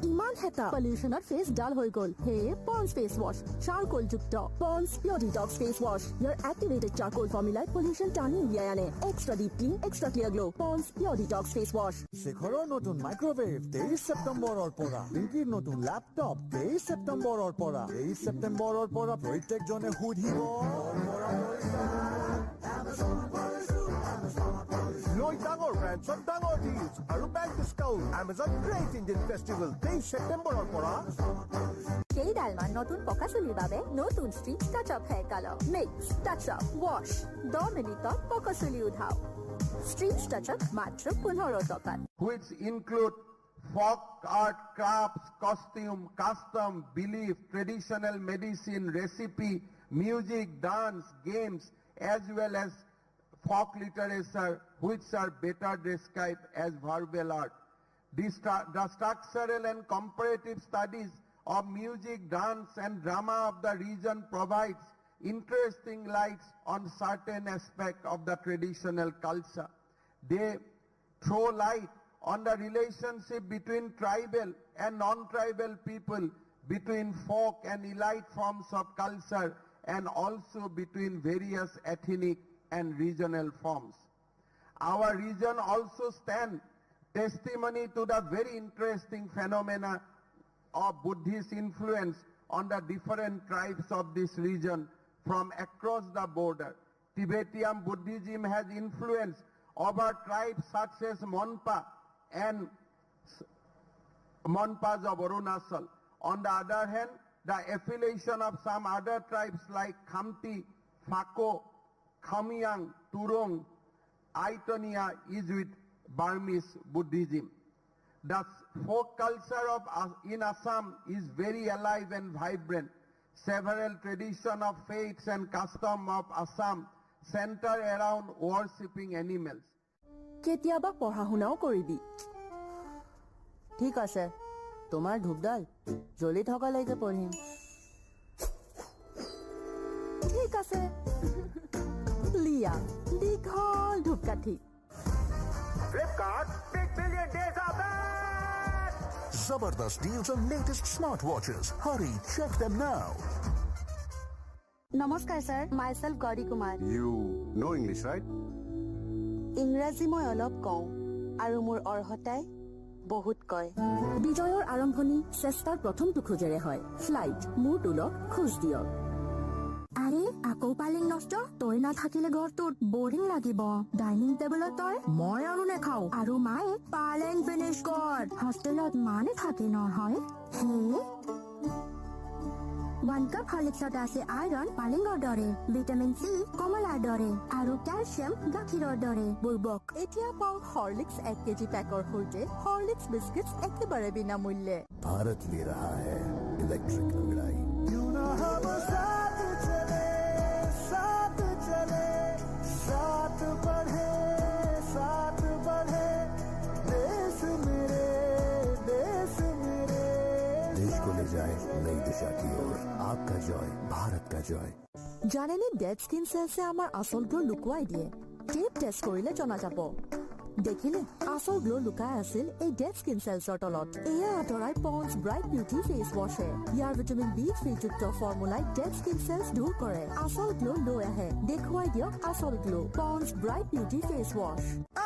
ইমান হেতা পলিউশনত ফেস ডাল হৈ গল হে পন্স ফেস ওয়াশ চাৰকোল যুক্ত Pond's pure detox face wash ইয়াৰ এক্টিভেটেড চাৰকোল ফৰ্মুলাই পলিউশন টানি উলিয়াই আনে extra deep clean extra clear glow Pond's pure detox face wash শেখৰৰ নতুন মাইক্ৰৱেভ 23 ছেপ্টেম্বৰৰ পৰা পিংকিৰ নতুন ল্যাপটপ 23 ছেপ্টেম্বৰৰ পৰা 23 ছেপ্টেম্বৰৰ পৰা প্ৰত্যেকজনে সুধিব লৈ ডাঙৰ ব্ৰেণ্ডছত ডাঙৰ ডিলছ আৰু bank discount Amazon Great Indian Festival 23 ছেপ্টেম্বৰৰ পৰা কেইডালমান নতুন পকা চুলিৰ বাবে নতুন street touch up hair colour mix touch up wash 10 মিনিটত পকা চুলি উঠাও ষ্ট্ৰিট টাচ আপ মাত্ৰ 15 টকাত which include folk art, crafts, costume, custom, belief, traditional medicine, recipe, music, dance, games, as well as folk literature, which are better described as verbal art. The structural and comparative studies of music, dance, and drama of the region provides interesting lights on certain aspects of the traditional culture. They throw light on the relationship between tribal and non-tribal people, between folk and elite forms of culture, and also between various ethnic and regional forms. Our region also stands testimony to the very interesting phenomena of Buddhist influence on the different tribes of this region from across the border. Tibetan Buddhism has influence over tribes such as Monpa and Monpas of Arunachal. On the other hand, the affiliation of some other tribes like Khamti, Phako, Khamyang, Turong, Aitonia is with Burmese Buddhism. The folk culture in Assam is very alive and vibrant. Several traditions of faiths and customs of Assam center around worshipping animals. কেতিয়াবা পঢ়া শুনাও কৰিবি ঠিক আছে তোমাৰ ধূপডাল জ্বলি থকালৈকে পঢ়িম ঠিক আছে লিয়া দীঘল ধূপকাঠি Flipkart Big Billion Days are back! Zabardast deals on latest smartwatches. Hurry, check them now. নমস্কাৰ sir myself Gauri Kumar You know English, right? ইংৰাজী মই অলপ কওঁ আৰু মোৰ অৰ্হতাই বহুত কয় বিজয়ৰ আৰম্ভণি চেষ্টাৰ প্ৰথমটো খোজেৰে হয় ফ্লাইট মোৰ তোলক খোজ দিয়ক আৰে আকৌ পালিং নষ্ট তই নাথাকিলে ঘৰটোত বৰিং লাগিব ডাইনিং টেবুলত তই মই আৰু নেখাও আৰু মায়ে পালেং ফিনিছ কৰ হোষ্টেলত মানে থাকে নহয় One cup Horlicksত আছে আইৰণ পালিঙৰ দৰে ভিটামিন সি কমলাৰ দৰে আৰু ক্যালচিয়াম গাখীৰৰ দৰে বুৰ্বক এতিয়া পাও হৰলিক্স 1 কেজি পেকৰ সৈতে হৰলিক্স বিস্কিটছ একেবাৰে বিনামূল্যে भारत ले रहा है इलेक्ट्रिक अंगड़ाई क्यों ना हम साथ चले साथ बढ़े देश मेरे देश को ले जाए नई दिशा की ओर आपका जॉय भारत का जॉय জানেনে ডেড স্কিন সেলছে আমাৰ আচল গ্লো লুকুৱাই দিয়ে টেপ টেষ্ট কৰিলে জনা যাব দেখিলে আচল গ্লো লুকাই আছিল এই ডেড স্কিন সেলছৰ তলত এয়া আঁতৰাই পন্ডছ ব্ৰাইট বিউটি ফেচ ৱাছে ইয়াৰ ভিটামিন B3 যুক্ত ফৰ্মুলাই ডেড স্কিন সেলছ দূৰ কৰে আচল গ্লো লৈ আহে দেখুৱাই দিয়ক আচল glow Pond's bright beauty face wash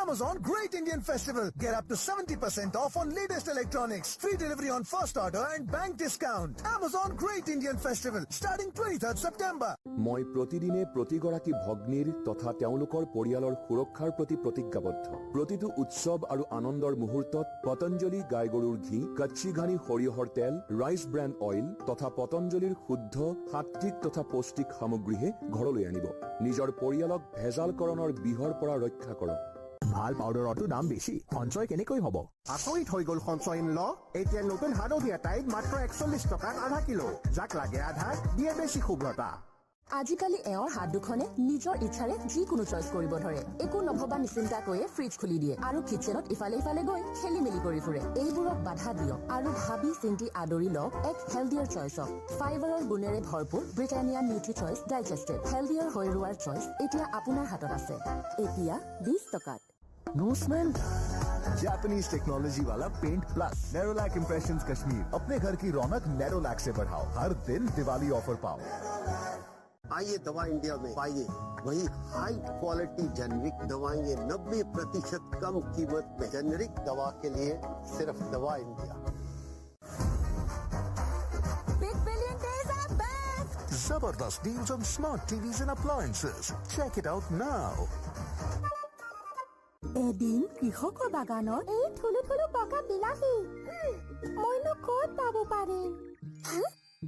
Amazon Great Indian Festival. Get up to 70% off on latest electronics. Free delivery on first order and bank discount. Amazon Great Indian Festival starting 23rd September. মই প্ৰতিদিনে প্ৰতিগৰাকী ভগ্নীৰ তথা তেওঁলোকৰ পৰিয়ালৰ সুৰক্ষাৰ প্ৰতি প্ৰতিজ্ঞাবদ্ধ প্ৰতিটো উৎসৱ আৰু আনন্দৰ মুহূৰ্তত পতঞ্জলি গাই গৰুৰ ঘি কচ্চি ঘানি সৰিয়হৰ তেল ৰাইচ ব্ৰেণ্ড অইল তথা পতঞ্জলিৰ শুদ্ধ সাত্বিক তথা পৌষ্টিক সামগ্ৰীহে ঘৰলৈ আনিব নিজৰ পৰিয়ালক ভেজালকৰণৰ বিহৰ পৰা ৰক্ষা কৰক ভাল পাউডাৰটো দাম বেছি সঞ্চয় কেনেকৈ হ'ব আচৰিত হৈ গ'ল সঞ্চয় ল এতিয়া নতুন হালধীয়া টাইড মাত্ৰ 41 টকাত আধা কিলো যাক লাগে আধা দিয়ে বেছি শুভ্ৰতা আজিকালি এওঁৰ হাত দুখনে নিজৰ ইচ্ছাৰে যিকোনো চইচ কৰিব ধৰে একো নভবা নিচিন্তাকৈয়ে ফ্ৰিজ খুলি দিয়ে আৰু কিচেনত ইফালে ইফালে গৈ খেলি মেলি কৰি ফুৰে এইবোৰক বাধা দিয়ক আৰু ভাবি চিন্তি আদৰি লওক এক হেলদিয়াৰ চইচক ফাইবাৰৰ গুণেৰে ভৰপূৰ ব্ৰিটানিয়া নিউট্ৰি চইচ ডাইজেষ্টেড হেলদিয়াৰ হৈ ৰোৱাৰ চইচ এতিয়া আপোনাৰ হাতত আছে এতিয়া 20 টকাত नो स्मेल जापानीज टेक्नोलॉजी वाला paint plus Nerolac impressions Kashmir अपने घर की रौनक नेरोलैक से बढ़ाओ हर दिन दिवाली ऑफर पाओ आइए दवा इंडिया में पाइए वही हाई क्वालिटी जेनरिक दवाएं 90% कम कीमत में जेनरिक दवा के लिए सिर्फ दवा India Big Billion Days are back जबरदस्त deals on smart TVs and appliances. Check it out now. এদিন কৃষকৰ বাগানত এই থুলু থুলু পকা বিলাহী মইনো ক'ত পাব পাৰিম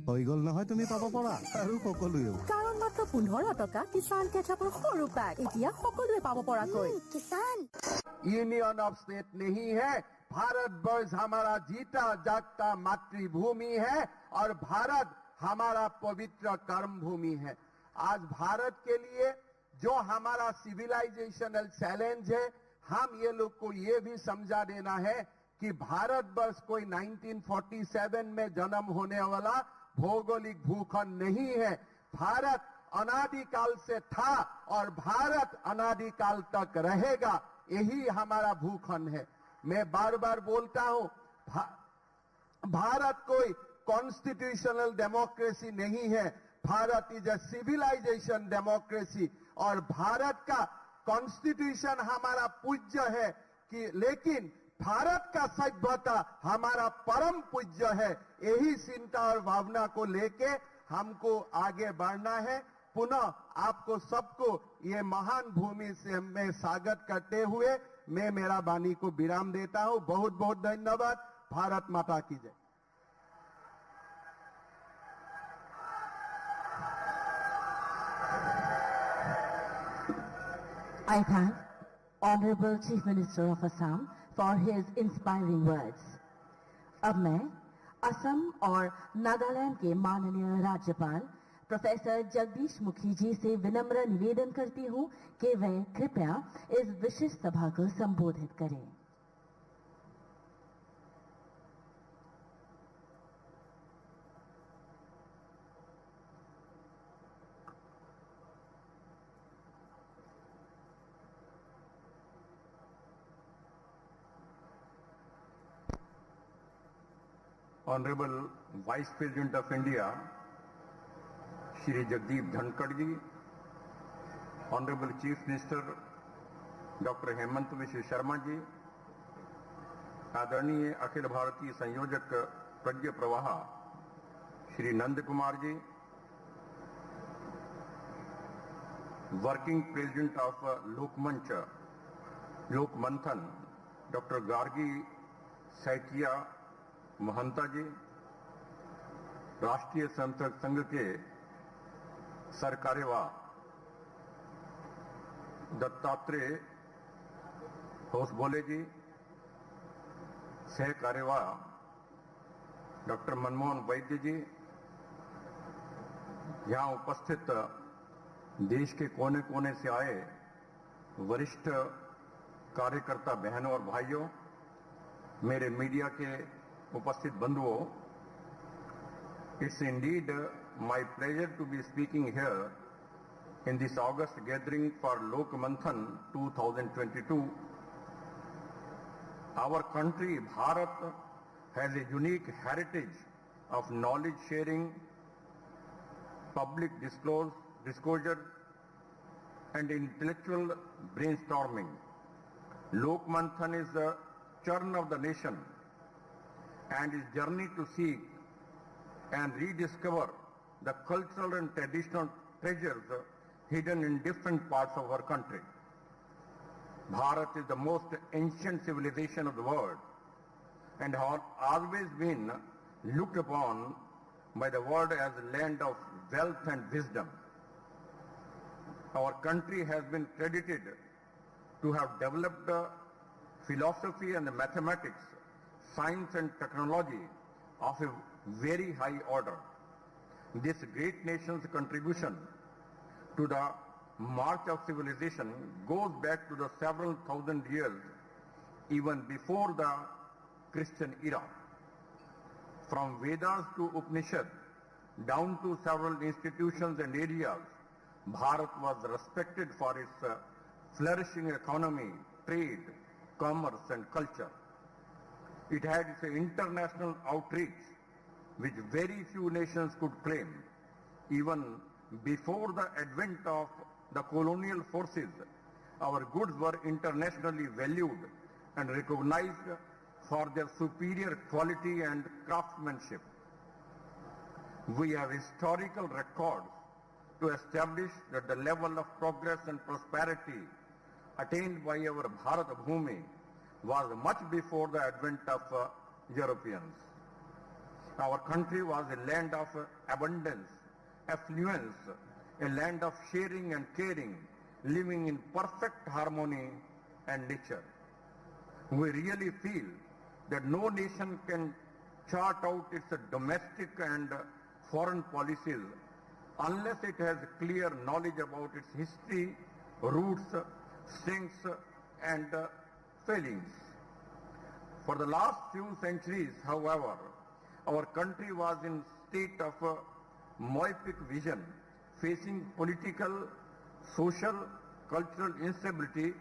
হৈ গ'ল নহয় তুমি পাব পৰা আৰু সকলোৱে কাৰণ মাত্ৰ 15 টকা কিষাণ কেচাপৰ সৰু পেক এতিয়া সকলোৱে পাব পৰাকৈ किसान यूनियन ऑफ स्टेट नहीं है भारतवर्ष हमारा जीता जागता मातृभूमि है और भारत हमारा पवित्र कर्मभूमि है। आज भारत के लिए जो हमारा सिविलाइजेशनल चैलेंज है, हम ये लोग को ये भी समझा देना है कि भारतवर्ष कोई 1947 में जन्म होने वाला भौगोलिक भूखंड नहीं है। भारत अनादिकाल से था और भारत अनादिकाल तक रहेगा, यही हमारा भूखंड है। मैं बार बार बोलता हूं, भारत कोई कॉन्स्टिट्यूशनल डेमोक्रेसी नहीं है, Bharat is a civilization democracy. और भारत का कॉन्स्टिट्यूशन हमारा पूज्य है कि लेकिन भारत का सभ्यता हमारा परम पूज्य है। यही चिंता और भावना को लेके हमको आगे बढ़ना है। पुनः आपको सबको ये महान भूमि से मैं स्वागत करते हुए मैं मेरा वाणी को विराम देता हूं। बहुत बहुत धन्यवाद। भारत माता की जय। I thank Honorable Chief Minister of Assam for his inspiring words. अब मैं असम और नागालैंड के माननीय राज्यपाल प्रोफेसर जगदीश मुखी जी से विनम्र निवेदन करती हूं कि वे कृपया इस विशिष्ट सभा को संबोधित करें। Honorable Vice President of India, Shri Jagdeep Dhankar ji, Honorable Chief Minister Dr. Hemant Vishwa Sharma ji, आदरणीय अखिल भारतीय संयोजक Prajna Pravah Shri Nand Kumar ji, working president of Lokmanch Lokmanthan doctor Gargi Saikia Mahanta ji, Rashtriya Swayamsevak संघ के सरकार्यवाह दत्तात्रेय होसबोले जी, सह कार्यवाह डॉक्टर मनमोहन वैद्य जी, यहां उपस्थित देश के कोने कोने से आए वरिष्ठ कार्यकर्ता बहनों और भाइयों, मेरे मीडिया के उपस्थित बंधुओं, it's indeed my pleasure to be speaking here in this August gathering for Lok Manthan 2022. Our country, Bharat, has a unique heritage of knowledge sharing, public disclosure, and intellectual brainstorming. Lok Manthan is the churn of the nation and his journey to seek and rediscover the cultural and traditional treasures hidden in different parts of our country. Bharat is the most ancient civilization of the world and has always been looked upon by the world as a land of wealth and wisdom. Our country has been credited to have developed philosophy and mathematics, science and technology of a very high order. This great nation's contribution to the march of civilization goes back to the several thousand years, even before the Christian era. From Vedas to Upanishad, down to several institutions and areas, Bharat was respected for its flourishing economy, trade, commerce and culture. It had its international outreach, which very few nations could claim. Even before the advent of the colonial forces, our goods were internationally valued and recognized for their superior quality and craftsmanship. We have historical records to establish that the level of progress and prosperity attained by our Bharat Bhumi was much before the advent of Europeans. Our country was a land of abundance, affluence, a land of sharing and caring, living in perfect harmony and nature. We really feel that no nation can chart out its domestic and foreign policies unless it has clear knowledge about its history, roots, strengths, and failings. For the last few centuries, however, our country was in state of myopic vision, facing political, social, cultural instability,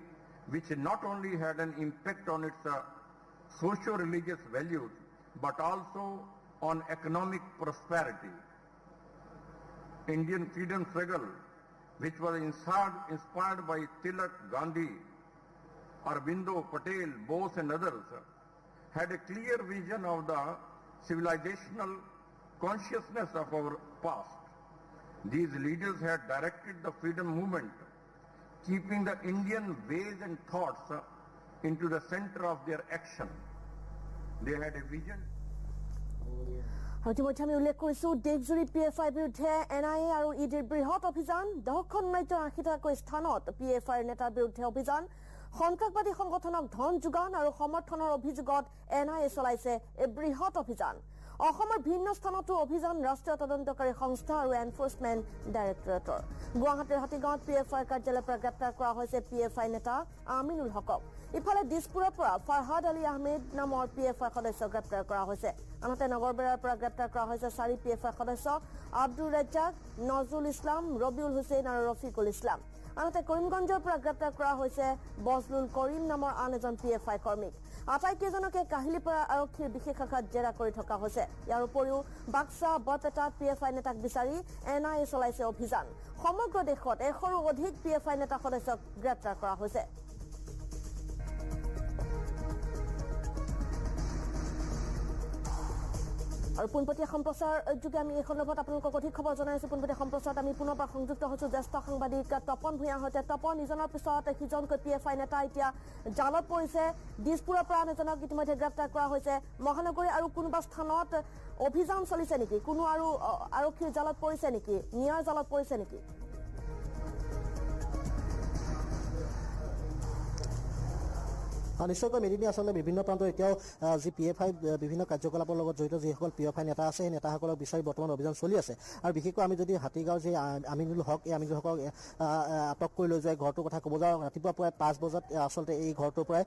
which not only had an impact on its socio-religious values, but also on economic prosperity. Indian freedom struggle, which was inspired by Tilak, Gandhi, Aurobindo, Patel, Bose and others, had a clear vision of the civilizational consciousness of our past. These leaders had directed the freedom movement, keeping the Indian ways and thoughts into the center of their action. They had a vision. ইতিমধ্যে আমি উল্লেখ কৰিছো দেশজুৰি PFIৰ বিৰুদ্ধে NIA আৰু EDৰ বৃহৎ অভিযান 10খন ৰাজ্যৰ 80টাকৈ স্থানত PFIৰ নেতাৰ বিৰুদ্ধে অভিযান সন্ত্ৰাসবাদী সংগঠনক ধন যোগান আৰু সমৰ্থনৰ অভিযোগত NIA চলাইছে এই বৃহৎ অভিযান অসমৰ ভিন্ন স্থানতো অভিযান ৰাষ্ট্ৰীয় তদন্তকাৰী সংস্থা আৰু এনফোৰ্সমেন্ট ডাইৰেক্টৰেটৰ গুৱাহাটীৰ হাতীগাঁৱত PFIৰ কাৰ্যালয়ৰ পৰা গ্ৰেপ্তাৰ কৰা হৈছে PFI নেতা আমিনুল হকক ইফালে দিছপুৰৰ পৰা ফাৰহাদ আলী আহমেদ নামৰ PFI সদস্য গ্ৰেপ্তাৰ কৰা হৈছে আনহাতে নগৰবেৰাৰ পৰা গ্ৰেপ্তাৰ কৰা হৈছে 4 PFI সদস্য আব্দুৰ ৰাজ্জাক নজৰুল ইছলাম ৰবিউল হুছেইন আৰু ৰফিকুল ইছলাম আনহাতে কৰিমগঞ্জৰ পৰা গ্ৰেপ্তাৰ কৰা হৈছে বজলুল কৰিম নামৰ আন এজন PFI কৰ্মীক আটাইকেইজনকে কাহিলীপাৰা আৰক্ষীৰ বিশেষ শাখাত জেৰা কৰি থকা হৈছে ইয়াৰ উপৰিও বাক্সা বৰপেটাত PFI নেতাক বিচাৰি NIA চলাইছে অভিযান সমগ্ৰ দেশত 100ৰো অধিক PFI নেতা সদস্যক গ্ৰেপ্তাৰ কৰা হৈছে আৰু পুনপটীয়া সম্প্ৰচাৰ যোগে আমি এই সন্দৰ্ভত আপোনালোকক অধিক খবৰ জনাইছো পুনপটীয়া সম্প্ৰচাৰত আমি পুনৰ পৰা সংযুক্ত হৈছো জ্যেষ্ঠ সাংবাদিক তপন ভূঞাৰ সৈতে তপন ইজনৰ পিছত সিজনকৈ PFI নেতা এতিয়া জালত পৰিছে দিছপুৰৰ পৰা এজনক ইতিমধ্যে গ্ৰেপ্তাৰ কৰা হৈছে মহানগৰী আৰু কোনোবা স্থানত অভিযান চলিছে নেকি কোনো আৰু আৰক্ষীৰ জালত পৰিছে নেকি নিয়াৰ জালত পৰিছে নেকি নিশ্চয়কৈ মেদিনী আচলতে বিভিন্ন প্ৰান্তৰ এতিয়াও যি PFI বিভিন্ন কাৰ্যকলাপৰ লগত জড়িত যিসকল PFI নেতা আছে সেই নেতাসকলক বিচাৰি বৰ্তমান অভিযান চলি আছে আৰু বিশেষকৈ আমি যদি হাতীগাঁও যে আমিনুল হক এই আমিনুল হকক আটক কৰি লৈ যোৱা ঘৰটোৰ কথা ক'ব যাওঁ ৰাতিপুৱা প্ৰায় 5 বজাত আচলতে এই ঘৰটোৰ পৰাই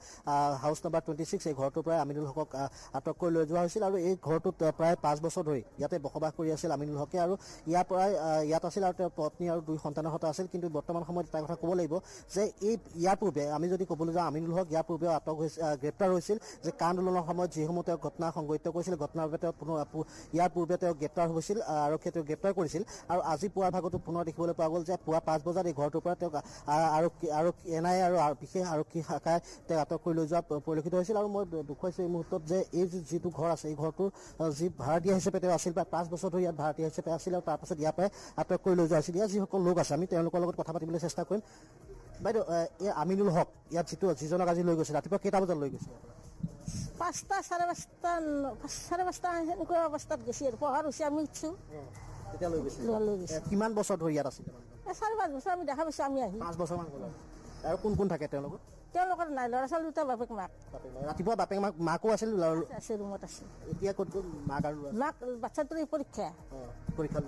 হাউচ নম্বৰ 26 এই ঘৰটোৰ পৰাই আমিনুল হকক আটক কৰি লৈ যোৱা হৈছিল আৰু এই ঘৰটোত প্ৰায় 5 বছৰ ধৰি ইয়াতে বসবাস কৰি আছিল আমিনুল হকে আৰু ইয়াৰ পৰাই ইয়াত আছিল আৰু তেওঁৰ পত্নী আৰু 2 সন্তানৰ সৈতে আছিল কিন্তু বৰ্তমান সময়ত এটা কথা ক'ব লাগিব যে এই ইয়াৰ পূৰ্বে আমি যদি ক'বলৈ যাওঁ আমিনুল হক ইয়াৰ পূৰ্বে গ্ৰেপ্তাৰ হৈছিল যে আন্দোলনৰ সময়ত যিসমূহ তেওঁ ঘটনা সংঘটিত কৰিছিল ঘটনাৰ বাবে তেওঁ ইয়াৰ পূৰ্বে তেওঁ গ্ৰেপ্তাৰ হৈছিল আৰক্ষীয়ে তেওঁ গ্ৰেপ্তাৰ কৰিছিল আৰু আজি পুৱাৰ ভাগতো পুনৰ দেখিবলৈ পোৱা গ'ল যে পুৱা 5 বজাত এই ঘৰটোৰ পৰা তেওঁক NIA আৰু বিশেষ আৰক্ষী শাখাই তেওঁ আটক কৰি লৈ যোৱা পৰিলক্ষিত হৈছিল আৰু মই দেখুৱাইছোঁ এই মুহূৰ্তত যে এই যিটো ঘৰ আছে এই ঘৰটোৰ যি ভাড়াতীয়া হিচাপে তেওঁ আছিল প্ৰায় 5 বছৰ ধৰি ইয়াত ভাড়াতীয়া হিচাপে আছিল আৰু তাৰপাছত ইয়াৰ পৰাই আটক কৰি লৈ যোৱা হৈছিল ইয়াৰ যিসকল লোক আছে আমি তেওঁলোকৰ লগত কথা পাতিবলৈ চেষ্টা কৰিম বাইদেউ এই আমিনুল হক ইয়াত যিজনক আজি লৈ গৈছে ৰাতিপুৱা কেইটা বজাত লৈ গৈছে 5টা 5:30 এনেকুৱা অৱস্থাত গৈছে আৰু পঢ়াৰ হৈছে আমি উঠছোঁ তেতিয়া লৈ গৈছে কিমান বছৰ ধৰি ইয়াত আছিল 4-5 বছৰ আমি দেখা পাইছোঁ আমি আহি 5 বছৰমান হ'ল আৰু কোন কোন থাকে তেওঁলোকৰ তেওঁলোকৰ নাই ল'ৰা ছোৱালী দুটা বাপেক মাক ৰাতিপুৱা বাপেক মাকো আছিল আছে ৰুমত আছে এতিয়া ক'ত মাক আৰু মাক বাচ্ছাটোৰ পৰীক্ষা পৰীক্ষা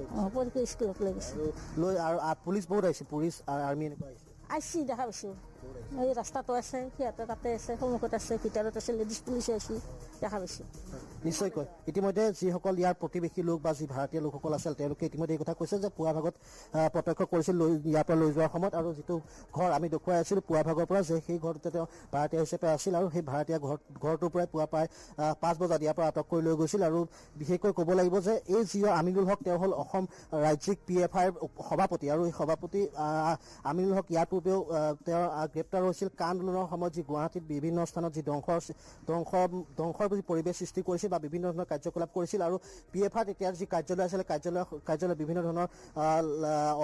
স্কুলত লৈ গৈছে লৈ আৰু পুলিচ বহুত আহিছে পুলিচ আৰ্মি এনেকুৱা আহিছে আইছি দেখা পাইছোঁ এই ৰাস্তাটো আছে সিহঁতে তাতে আছে সন্মুখত আছে ভিতৰত আছে লেডিজ পুলিচে আছে দেখা পাইছোঁ নিশ্চয়কৈ ইতিমধ্যে যিসকল ইয়াৰ প্ৰতিবেশী লোক বা যি ভাৰতীয় লোকসকল আছিল তেওঁলোকে ইতিমধ্যে এই কথা কৈছে যে পুৱা ভাগত প্ৰত্যক্ষ কৰিছিল ইয়াৰ পৰা লৈ যোৱাৰ সময়ত আৰু যিটো ঘৰ আমি দেখুৱাই আছিলোঁ পুৱা ভাগৰ পৰা যে সেই ঘৰটোতে তেওঁ ভাৰতীয় হিচাপে আছিল আৰু সেই ভাৰতীয় ঘৰটোৰ পৰাই পুৱা প্ৰায় 5 বজাত ইয়াৰ পৰা আটক কৰি লৈ গৈছিল আৰু বিশেষকৈ ক'ব লাগিব যে এই যি আমিনুল হক তেওঁ হ'ল অসম ৰাজ্যিক PFIৰ সভাপতি আৰু এই সভাপতি আমিনুল হক ইয়াৰ পূৰ্বেও তেওঁ গ্ৰেপ্তাৰ হৈছিল আন্দোলনৰ সময়ত যি গুৱাহাটীত বিভিন্ন স্থানত যি ধ্বংসৰ পৰিৱেশ সৃষ্টি কৰিছিল বা বিভিন্ন ধৰণৰ কাৰ্যকলাপ কৰিছিল আৰু PFIৰ তেতিয়াৰ যি কাৰ্যালয় আছিল কাৰ্যালয় বিভিন্ন ধৰণৰ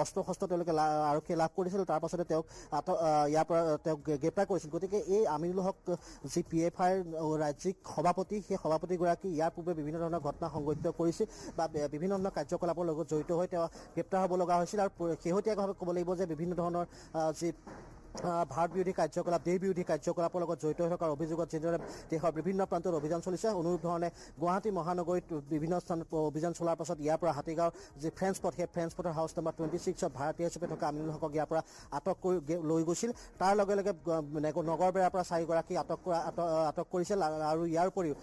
অস্ত্ৰ শস্ত্ৰ তেওঁলোকে আৰক্ষীয়ে লাভ কৰিছিল তাৰ পাছতে তেওঁক ইয়াৰ পৰা তেওঁক গ্ৰেপ্তাৰ কৰিছিল গতিকে এই আমিনুল হক যি PFIৰ ৰাজ্যিক সভাপতি সেই সভাপতিগৰাকী ইয়াৰ পূৰ্বে বিভিন্ন ধৰণৰ ঘটনা সংঘটিত কৰিছিল বা বিভিন্ন ধৰণৰ কাৰ্যকলাপৰ লগত জড়িত হৈ তেওঁ গ্ৰেপ্তাৰ হ'ব লগা হৈছিল আৰু শেহতীয়াভাৱে ক'ব লাগিব যে বিভিন্ন ধৰণৰ যি ভাৰত বিৰোধী কাৰ্যকলাপ দেশ বিৰোধী কাৰ্যকলাপৰ লগত জড়িত হৈ থকাৰ অভিযোগত যেনেদৰে দেশৰ বিভিন্ন প্ৰান্তত অভিযান চলিছে অনুৰূপ ধৰণে গুৱাহাটী মহানগৰীত বিভিন্ন স্থানত অভিযান চলাৰ পাছত ইয়াৰ পৰা হাতীগাঁৱৰ যি ফ্ৰেঞ্চ পথ সেই ফ্ৰেঞ্চ পথৰ হাউচ নম্বৰ 26ত ভাৰতীয় হিচাপে থকা আমিনুল হকক ইয়াৰ পৰা আটক কৰি লৈ গৈছিল তাৰ লগে লগে নগৰবেৰাৰ পৰা 4গৰাকী আটক কৰিছিল আৰু ইয়াৰ উপৰিও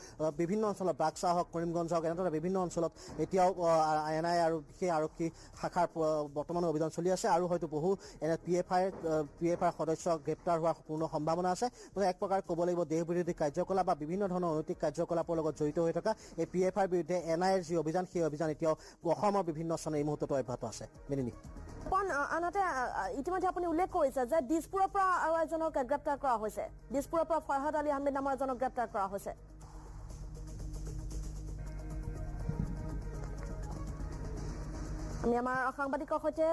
বিভিন্ন অঞ্চলত বাক্সা হওক কৰিমগঞ্জ হওক এনেদৰে বিভিন্ন অঞ্চলত এতিয়াও NIA আৰু বিশেষ আৰক্ষী শাখাৰ বৰ্তমানো অভিযান চলি আছে আৰু হয়তো বহু PFI সদস্য গ্ৰেপ্তাৰ হোৱাৰ পূৰ্ণ সম্ভাৱনা আছে এক প্ৰকাৰ ক'ব লাগিব দেশ বিৰোধী কাৰ্যকলাপ বা বিভিন্ন ধৰণৰ অনৈতিক কাৰ্যকলাপৰ লগত জড়িত হৈ থকা এই PFIৰ বিৰুদ্ধে NIAৰ যি অভিযান সেই অভিযান এতিয়াও অসমৰ বিভিন্ন স্থানত এই মুহূৰ্তত অব্যাহত আছে মেনিনী আনহাতে ইতিমধ্যে আপুনি উল্লেখ কৰিছে যে দিছপুৰৰ পৰা আৰু এজনক গ্ৰেপ্তাৰ কৰা হৈছে দিছপুৰৰ পৰা ফৰহাদ আলী আহমেদ নামৰ এজনক গ্ৰেপ্তাৰ কৰা হৈছে আমি আমাৰ সাংবাদিকৰ সৈতে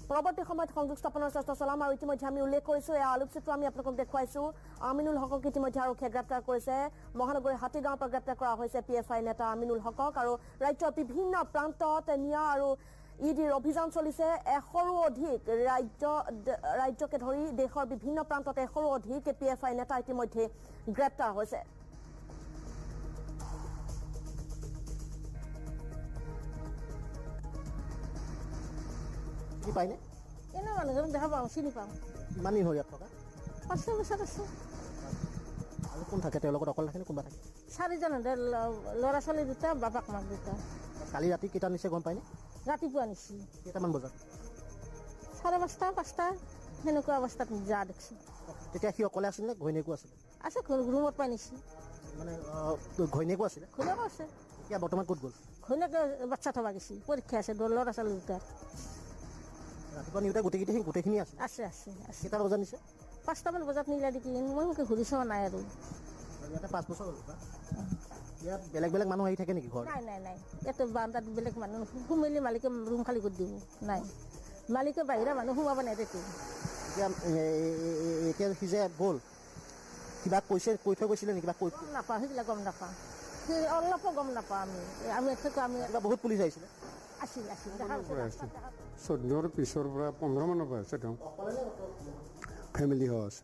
পৰৱৰ্তী সময়ত সংযোগ স্থাপনৰ চেষ্টা চলাম আৰু ইতিমধ্যে আমি উল্লেখ কৰিছোঁ এই আলোকচিত্ৰ আমি আপোনালোকক দেখুৱাইছোঁ আমিনুল হকক ইতিমধ্যে আৰক্ষীয়ে গ্ৰেপ্তাৰ কৰিছে মহানগৰীৰ হাতীগাঁৱৰ পৰা গ্ৰেপ্তাৰ কৰা হৈছে PFI নেতা আমিনুল হকক আৰু ৰাজ্যৰ বিভিন্ন প্ৰান্তত নিয়া আৰু ইডিৰ অভিযান চলিছে 100ৰো অধিক ৰাজ্যকে ধৰি দেশৰ বিভিন্ন প্ৰান্তত 100ৰো অধিক PFI নেতা ইতিমধ্যে গ্ৰেপ্তাৰ হৈছে পাইনে এনে মানুহজন দেখা পাওঁ চিনি পাওঁ কিমান দিন হ'ল ইয়াত থকা 5 বছৰ আছে আৰু কোন থাকে তেওঁৰ লগত অকল থাকে নে কোনোবা থাকে 4জন ল'ৰা ছোৱালী দুটা বাপাক মাক দুটা কালি ৰাতি কেইটা নিছে গম পাইনে ৰাতিপুৱা নিছি কেইটামান বজাত 5:30 5টা সেনেকুৱা অৱস্থাত যা দেখিছোঁ তেতিয়া সি অকলে আছিল নে ঘৈণীয়েকো আছিল আছে ৰুমত পাই নিছি মানে ঘৈণীয়েকো আছিলে ঘৈণীয়েকো আছে এতিয়া বৰ্তমান ক'ত গ'ল ঘৈণীয়েকে বাচ্চা থবা গৈছি পৰীক্ষা আছে ল'ৰা ছোৱালী দুটা ৰাতিপুৱা নিউতে গোটেইখিনি আছে আছে আছে কেইটা বজাত নিছে 5টামান বজাত নিলে নেকি মই মোক ঘূৰি চোৱা নাই আৰু ইয়াতে 5 বছৰ হ'ল ইয়াত বেলেগ বেলেগ মানুহ আহি থাকে নেকি ঘৰ নাই ইয়াতে বাৰান্দাত বেলেগ মানুহ সোমাইলে মালিকে ৰুম খালী কৰি দিব নাই মালিকে বাহিৰা মানুহ সোমাব নেদেখে এতিয়া সি যে গ'ল কিবা কৈছে কৈ থৈ গৈছিলে নেকি কিবা কৈ নাপাওঁ সেইবিলাক গম নাপাওঁ অলপো গম নাপাওঁ আমি বহুত পুলিচ আহিছিলে আছিল 14ৰ পিছৰ পৰা 15 মানৰ পৰা আছে তেওঁ ফেমিলি হাউচ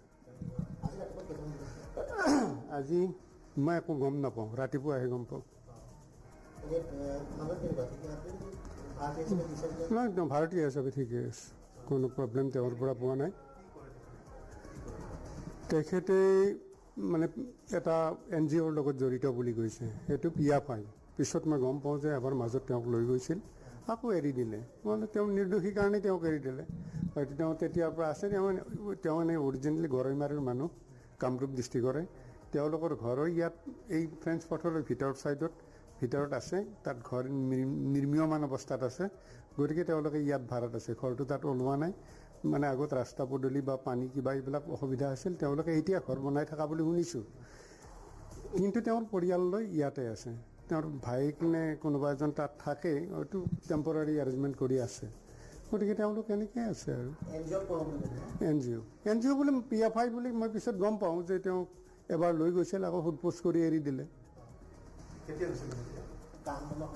আজি মই একো গম নাপাওঁ ৰাতিপুৱা আহি গম পাওঁ নাই একদম ভাৰতীয় হিচাপে ঠিকে আছে কোনো প্ৰব্লেম তেওঁৰ পৰা পোৱা নাই তেখেতে মানে এটা NGOৰ লগত জড়িত বুলি কৈছে সেইটো PFI পিছত মই গম পাওঁ যে এবাৰ মাজত তেওঁক লৈ গৈছিল আকৌ এৰি দিলে মানে তেওঁ নিৰ্দোষী কাৰণে তেওঁক এৰি দিলে হয়তো তেওঁ তেতিয়াৰ পৰা আছে তেওঁ এনে অৰিজিনেলি গৰৈমাৰীৰ মানুহ কামৰূপ ডিষ্ট্ৰিক্টৰে তেওঁলোকৰ ঘৰৰ ইয়াত এই ফ্ৰেঞ্চ পথৰ ভিতৰত আছে তাত ঘৰ নিৰ্মীয়মান অৱস্থাত আছে গতিকে তেওঁলোকে ইয়াত ভাড়াত আছে ঘৰটো তাত ওলোৱা নাই মানে আগত ৰাস্তা পদূলি বা পানী কিবা এইবিলাক অসুবিধা আছিল তেওঁলোকে এতিয়া ঘৰ বনাই থকা বুলি শুনিছোঁ কিন্তু তেওঁৰ পৰিয়াললৈ ইয়াতে আছে তেওঁৰ ভাইক নে কোনোবা এজন তাত থাকে হয়তো টেম্পৰাৰী এৰেঞ্জমেণ্ট কৰি আছে গতিকে তেওঁলোক এনেকৈ আছে আৰু NGO বুলি PFI বুলি মই পিছত গম পাওঁ যে তেওঁক এবাৰ লৈ গৈছিল আকৌ সোধপোছ কৰি এৰি দিলে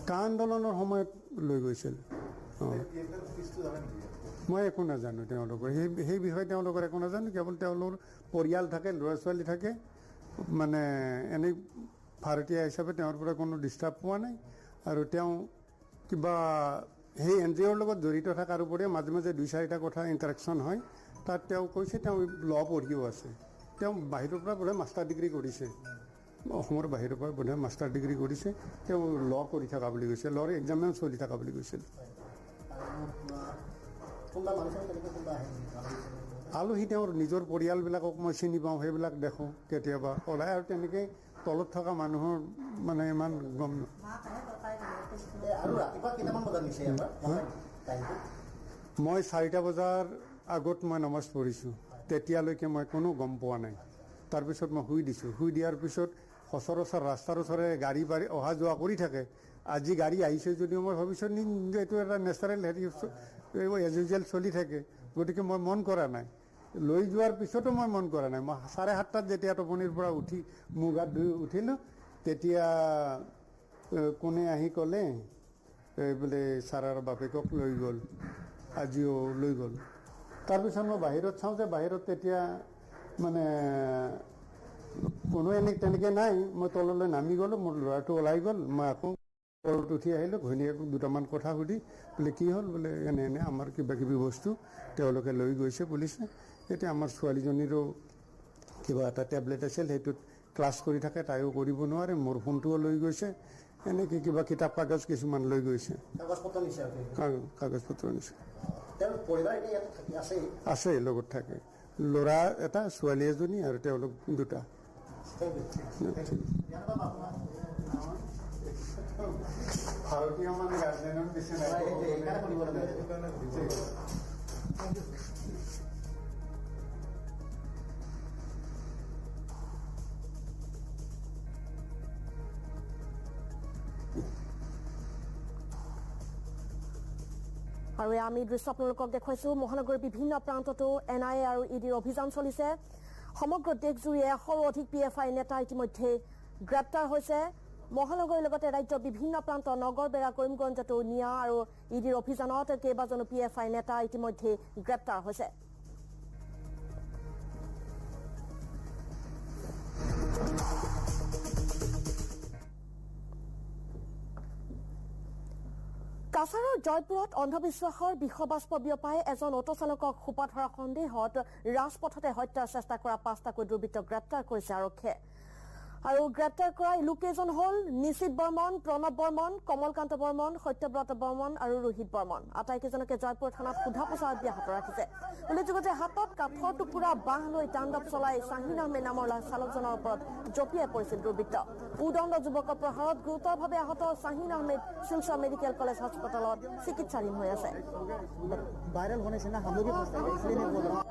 কা আন্দোলনৰ সময়ত লৈ গৈছিল মই একো নাজানো তেওঁলোকৰ সেই বিষয়ে তেওঁলোকৰ একো নাজানো কেৱল তেওঁলোকৰ পৰিয়াল থাকে ল'ৰা ছোৱালী থাকে মানে এনেই ভাৰতীয় হিচাপে তেওঁৰ পৰা কোনো ডিষ্টাৰ্ব পোৱা নাই আৰু তেওঁ কিবা সেই NGOৰ লগত জড়িত থকাৰ উপৰিও মাজে মাজে 2-4টা কথা ইণ্টাৰেকশ্যন হয় তাত তেওঁ কৈছে তেওঁ ল পঢ়িও আছে তেওঁ বাহিৰৰ পৰা বোধহয় মাষ্টাৰ ডিগ্ৰী কৰিছে অসমৰ বাহিৰৰ পৰা বোধহয় মাষ্টাৰ ডিগ্ৰী কৰিছে তেওঁ ল কৰি থকা বুলি কৈছে লৰ এক্সামো চলি থকা বুলি কৈছিল আলহী তেওঁৰ নিজৰ পৰিয়ালবিলাকক মই চিনি পাওঁ সেইবিলাক দেখোঁ কেতিয়াবা ওলাই আৰু তেনেকৈ তলত থকা মানুহৰ মানে ইমান গম মই 4টা বজাৰ আগত মই নমাজ পঢ়িছোঁ তেতিয়ালৈকে মই কোনো গম পোৱা নাই তাৰপিছত মই শুই দিছোঁ শুই দিয়াৰ পিছত সচৰাচৰ ৰাস্তাৰ ওচৰে গাড়ী অহা যোৱা কৰি থাকে আজি গাড়ী আহিছে যদিও মই ভাবিছোঁ এইটো এটা নেচাৰেল হেৰি এজ ইউজুৱেল চলি থাকে গতিকে মই মন কৰা নাই লৈ যোৱাৰ পিছতো মই মন কৰা নাই মই 7:30 যেতিয়া টোপনিৰ পৰা উঠি মুখ হাত ধুই উঠিলোঁ তেতিয়া কোনে আহি ক'লে বোলে ছাৰৰ বাপেকক লৈ গ'ল আজিও লৈ গ'ল তাৰপিছত মই বাহিৰত চাওঁ যে বাহিৰত তেতিয়া মানে কোনো তেনেকৈ নাই। মই তললৈ নামি গ'লোঁ, মোৰ ল'ৰাটো ওলাই গ'ল, মই আকৌ ওপৰত উঠি আহিলোঁ, ঘৈণীয়েকক দুটামান কথা সুধি বোলে কি হ'ল, বোলে এনে আমাৰ কিবা কিবি বস্তু তেওঁলোকে লৈ গৈছে পুলিচে। এতিয়া আমাৰ ছোৱালীজনীৰো কিবা এটা টেবলেট আছিল, সেইটোত ক্লাছ কৰি থাকে, তাইও কৰিব নোৱাৰে, মোৰ ফোনটোও লৈ গৈছে, এনেকৈ কিবা কিতাপ কাগজ কিছুমান লৈ গৈছে, কাগজ পত্ৰ নিছে। আছে লগত থাকে, ল'ৰা এটা, ছোৱালী এজনী আৰু তেওঁলোক দুটা। ভাৰতীয় মানে গাৰ্জেনৰ নিচিনা আৰু আমি দৃশ্য আপোনালোকক দেখুৱাইছো। মহানগৰীৰ বিভিন্ন প্ৰান্ততো NIA আৰু EDৰ অভিযান চলিছে। সমগ্ৰ দেশজুৰিয়ে 100ৰো অধিক PFI নেতা ইতিমধ্যে গ্ৰেপ্তাৰ হৈছে। মহানগৰীৰ লগতে ৰাজ্যৰ বিভিন্ন প্ৰান্ত নগৰ বেৰা কৰিমগঞ্জতো নিয়া আৰু EDৰ অভিযানত কেইবাজনো PFI নেতা ইতিমধ্যে গ্ৰেপ্তাৰ হৈছে। কাছাৰৰ জয়পুৰত অন্ধবিশ্বাসৰ বিষবাষ্প বিয়পাই এজন অটো চালকক সোপা ধৰা সন্দেহত ৰাজপথতে হত্যাৰ চেষ্টা কৰা 5টাকৈ দুৰ্বৃত্তক গ্ৰেপ্তাৰ কৰিছে আৰক্ষীয়ে। আৰু গ্ৰেপ্তাৰ কৰা লোককেইজন হ'ল নিশিত বৰ্মন, প্ৰণৱ বৰ্মন, কমলকান্ত বৰ্মন, সত্যব্ৰত বৰ্মন আৰু ৰোহিত বৰ্মন। আটাইকেইজনকে জয়পুৰ থানাত সোধা পোছা অব্যাহত ৰাখিছে। উল্লেখযোগ্য যে হাতত কাঠৰ টুকুৰা বাঁহ লৈ তাণ্ডৱ চলাই শ্বাহিন আহমেদ নামৰ চালকজনৰ ওপৰত জঁপিয়াই পৰিছিল দুৰ্বৃত্ত। উদণ্ড যুৱকৰ প্ৰহাৰত গুৰুতৰভাৱে আহত শ্বাহিন আহমেদ শিলচৰ মেডিকেল কলেজ হাস্পতালত চিকিৎসাধীন হৈ আছে। ভাইরাল होने से ना हम लोग भी फंसते हैं, इसलिए नहीं बोल रहा हूँ।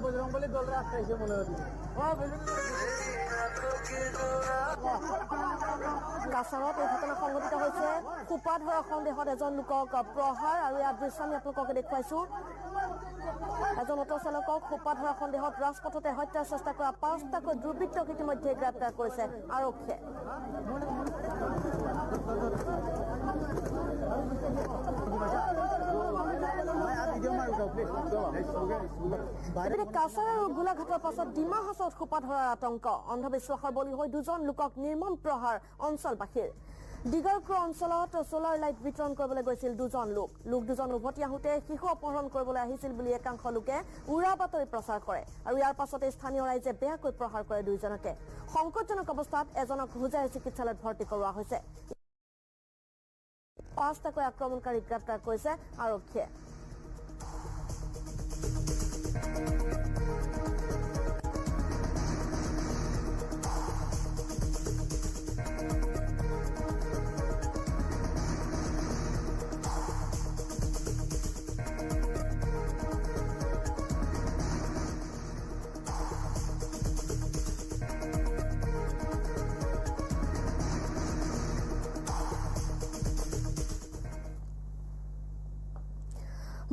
बजरंगबली दल रहा है, ऐसे बोले কাছাৰত এই ঘটনা সংঘটিত হৈছে। সোপা ধৰা সন্দেহত এজন লোকক প্ৰহাৰ আৰু ইয়াৰ দৃশ্য আমি আপোনালোকক দেখুৱাইছো। এজন অটো চালকক সোপা ধৰা সন্দেহত ৰাজপথতে হত্যাৰ চেষ্টা কৰা 5টাকৈ দুৰ্বৃত্তক ইতিমধ্যে গ্ৰেপ্তাৰ কৰিছে আৰক্ষীয়ে। কাছাৰ আৰু গোলাঘাটৰ পাছত ডিমা হাছাওত সোপা ধৰাৰ আতংক। অন্ধবিশ্বাসৰ বলি হৈ 2জন লোকক নিৰ্মম প্ৰহাৰ অঞ্চলবাসীৰ। দিগৰক্ৰ অঞ্চলত সোলাৰ লাইট বিতৰণ কৰিবলৈ গৈছিল 2জন লোক। 2জন উভতি আহোঁতে শিশু অপহৰণ কৰিবলৈ আহিছিল বুলি একাংশ লোকে উৰা বাতৰি প্ৰচাৰ কৰে আৰু ইয়াৰ পাছতে স্থানীয় ৰাইজে বেয়াকৈ প্ৰহাৰ কৰে 2জনকে। সংকটজনক অৱস্থাত এজনক হোজাই চিকিৎসালয়ত ভৰ্তি কৰোৱা হৈছে। 5টাকৈ আক্ৰমণকাৰীক গ্ৰেপ্তাৰ কৰিছে আৰক্ষীয়ে।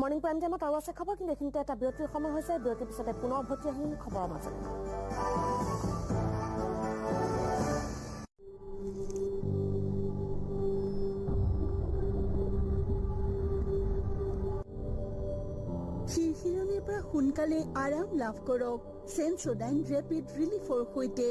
মৰ্নিং প্ৰাইম টাইমত আৰু আছে খবৰ, কিন্তু এইখিনিতে এটা বিৰতিৰ সময় হৈছে। বিৰতিৰ পিছতে পুনৰ উভতি আহিম খবৰৰ মাজত। শিৰশিৰণিৰ পৰা সোনকালে আৰাম লাভ কৰক সেন্সোডাইন ৰেপিড ৰিলিফৰ সৈতে।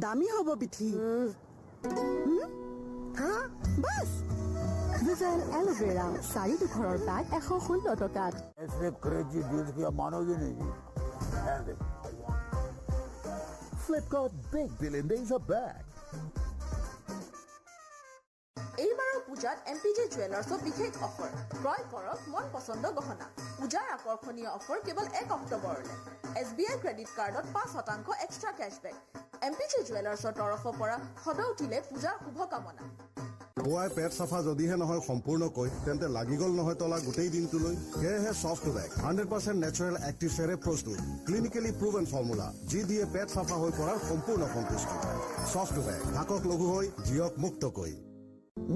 দামী হ'ব বিধি বাছ ভিজেল এলোভেৰা 4 ঘৰৰ বেগ 116 টকাত। Flipkart Big Billion Days are back. এইবাৰৰ পূজাত MPJ জুৱেলাৰ্ছৰ বিশেষ অফাৰ। ক্ৰয় কৰক মন পছন্দ গহনা। পূজাৰ আকৰ্ষণীয় অফাৰ কেৱল 1 অক্টোবৰলৈ। SBI ক্ৰেডিট কাৰ্ডত 5% এক্সট্ৰা কেশ্ববেক। MPJ জুৱেলাৰ্ছৰ তৰফৰ পৰা সদৌতিলে পূজাৰ শুভকামনা। পুৱাই পেট চাফা যদিহে নহয় সম্পূৰ্ণকৈ, তেন্তে লাগি গ'ল নহয় তলা গোটেই দিনটোলৈ। সেয়েহে ছফ্ট বেগ 100% নেচাৰেল এক্টিভেৰে প্ৰস্তুত। ক্লিনিকেলি প্ৰুভেন ফৰ্মুলা, যি দিয়ে পেট চাফা হৈ পৰাৰ সম্পূৰ্ণ সন্তুষ্টি। ছফ্ট বেগ, থাকক লঘু হৈ, জিয়ক মুক্তকৈ।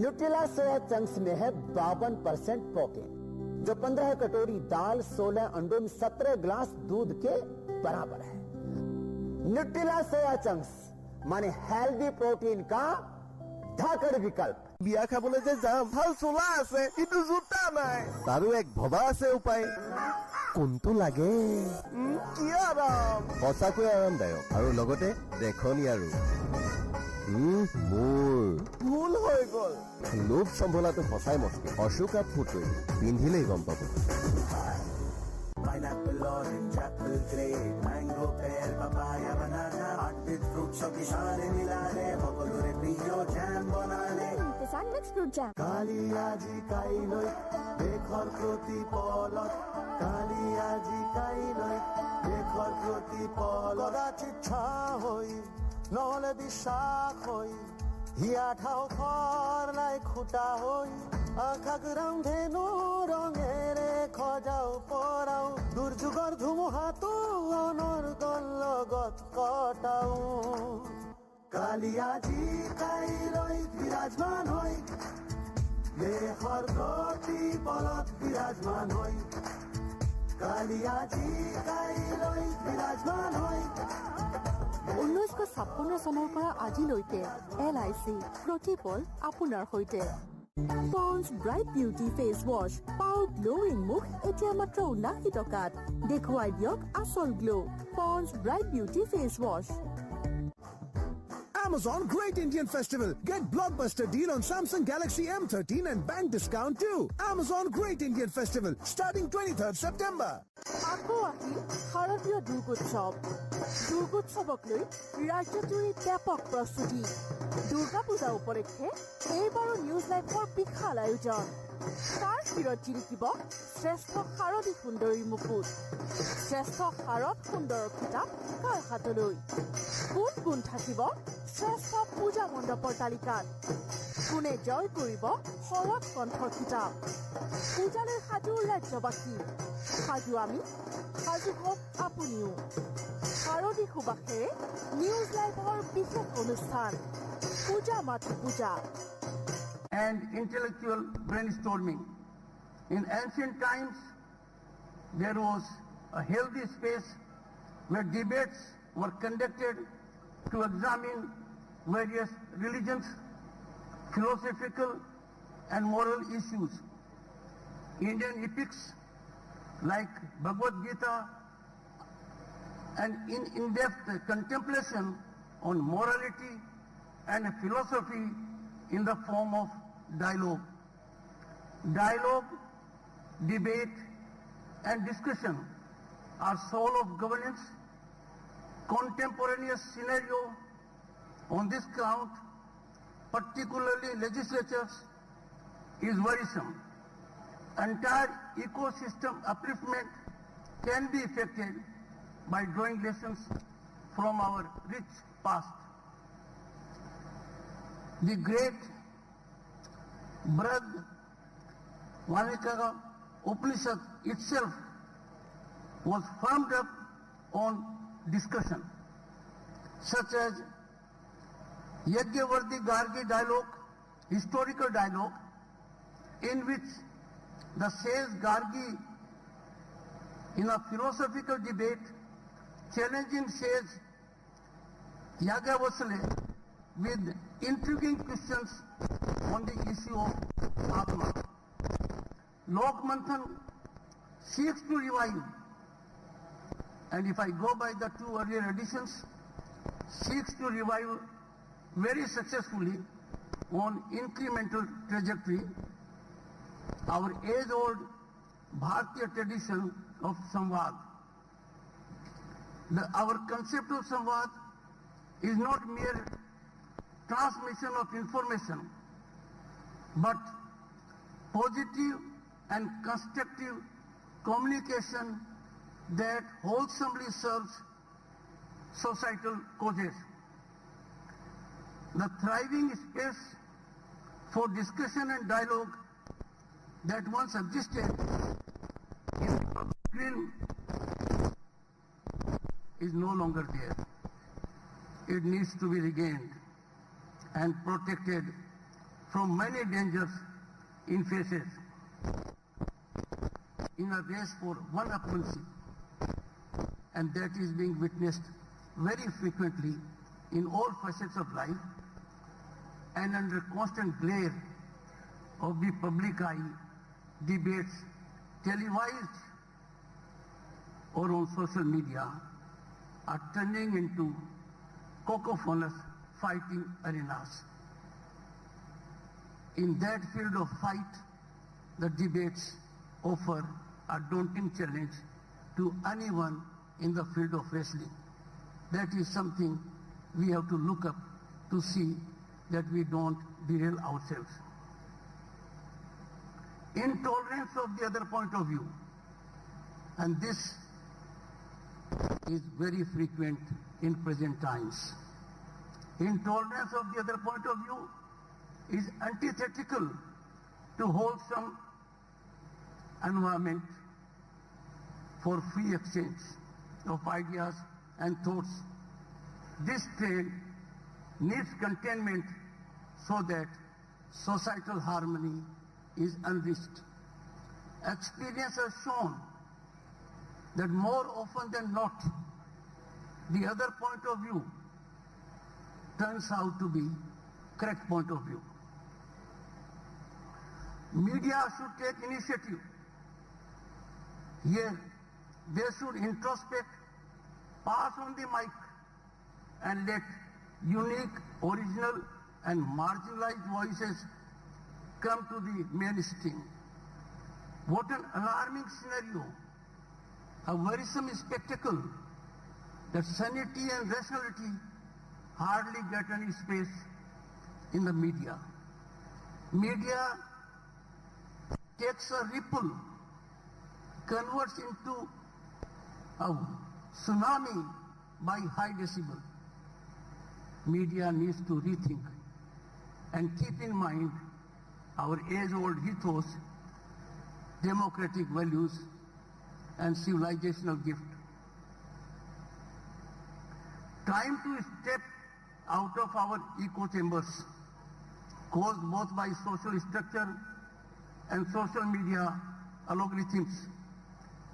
न्यूट्रेला सोया चंक्स में है 52% प्रोटीन, जो 15 कटोरी दाल, 16 अंडों में 17 गिलास दूध के बराबर है। न्यूट्रिला सोया चंक्स माने हेल्दी प्रोटीन का धाकड़ विकल्प। বিয়া খাবলৈ যে যাম, ভাল চোলা আছে কিন্তু জোতা নাই, তাৰো এক ভবা আছে উপায়। কোনটো লাগে? কি আৰাম, সঁচাকৈ আৰামদায়ক আৰু লগতে দেখনি আৰু মোৰ ভুল হৈ গল। লোভ চম্ভলাটো সঁচাই মস্তি। অশোকা ফুটৱেৰ পিন্ধিলেই গম পাব। Pineapple, orange, apple, grape, mango, pear, papaya, banana, 8 fruits of kishane milane, hokolore piyo jam banane. Kisan mixed fruit jam. Kaliyaji kailoi, dekhor proti polot. Kaliyaji kailoi, dekhor proti polot. কদাচিৎ ছা হৈ নহলে বিশ্বাস হৈ, হিয়া ঠাও খৰ নাই খুটা হৈ, আকাশ ৰান্ধেনো ৰঙেৰে খজাও পৰাও, দুৰ্যোগৰ ধুমুহাটো অনৰ্গল লগত কটাও। কালিয়াজি কাইলৈ বিৰাজমান হৈ, দেশৰ প্ৰতি বলত বিৰাজমান হৈ, কালিয়াজি কাইলৈ বিৰাজমান হৈ। 1956 চনৰ পৰা আজিলৈকে LIC প্ৰতিপল আপোনাৰ সৈতে। পন্ডছ ব্ৰাইট বিউটি ফেচ ৱাছ, পাও গ্লোৱিং মুখ এতিয়া মাত্ৰ 79 টকাত। দেখুৱাই দিয়ক আচল glow. Pond's bright beauty face wash. Amazon Great Indian Festival. Get blockbuster deal on Samsung Galaxy M13 and bank discount too. Amazon Great Indian Festival starting 23rd September. আকৌ আহিল শাৰদীয় দুৰ্গোৎসৱ। দুৰ্গোৎসৱক লৈ ৰাজ্যজুৰি ব্যাপক প্ৰস্তুতি। দুৰ্গা পূজা উপলক্ষে এইবাৰো নিউজ লাইভৰ বিশাল আয়োজন। কাৰ শিৰত জিলিকিব শ্ৰেষ্ঠ শাৰদী সুন্দৰীৰ মুকুট? শ্ৰেষ্ঠ শাৰদ সুন্দৰৰ খিতাপ কাৰ হাতলৈ? কোন কোন থাকিব শ্ৰেষ্ঠ পূজা মণ্ডপৰ তালিকাত? কোনে জয় কৰিব শৰৎ কণ্ঠৰ খিতাপ? পূজালৈ সাজু ৰাজ্যবাসী, সাজু আমি, সাজু হওক আপুনিও। শাৰদী সুবাসেৰে নিউজ লাইভৰ বিশেষ অনুষ্ঠান পূজা মাথো পূজা। And intellectual brainstorming. In ancient times, there was a healthy space where debates were conducted to examine various religions, philosophical and moral issues. Indian epics like Bhagavad Gita and in-depth contemplation on morality and philosophy in the form of dialogue. Dialogue, debate and discussion are soul of governance. Contemporaneous scenario on this count, particularly legislatures, is worrisome. Entire ecosystem upliftment can be effected by drawing lessons from our rich past. The great Brihad Valmiki Upanishad itself was formed up on discussion, such as Yajnavalkya Gargi dialogue, historical dialogue, in which the sage Gargi, in a philosophical debate, challenging sage Yajnavalkya with intriguing questions on the issue of Atma. Lok Manthan seeks to revive, and if I go by the two earlier editions, seeks to revive very successfully on incremental trajectory our age-old Bharatiya tradition of Samvad. Our concept of Samvad is not mere transmission of information, but positive and constructive communication that wholesomely serves societal causes. The thriving space for discussion and dialogue that once existed in film is no longer there. It needs to be regained and protected from many dangers it faces. in a race for one upmanship, and that is being witnessed very frequently in all facets of life and under constant glare of the public eye, debates televised or on social media are turning into cacophonous fighting arenas. In that field of fight, the debates offer a daunting challenge to anyone in the field of wrestling. That is something we have to look up to see that we don't derail ourselves. Intolerance of the other point of view, and this is very frequent in present times. Intolerance of the other point of view is antithetical to wholesome environment for free exchange of ideas and thoughts. This trend needs containment so that societal harmony is unreached. Experience has shown that more often than not, the other point of view turns out to be correct point of view. Media should take initiative. Here, they should introspect, pass on the mic, and let unique, original, and marginalized voices come to the mainstream. What an alarming scenario, a worrisome spectacle that sanity and rationality hardly get any space in the media. Media takes a ripple, converts into a tsunami by high decibel. Media needs to rethink and keep in mind our age-old ethos, democratic values, and civilizational gift. Time to step out of our echo chambers, caused both by social structure and social media algorithms,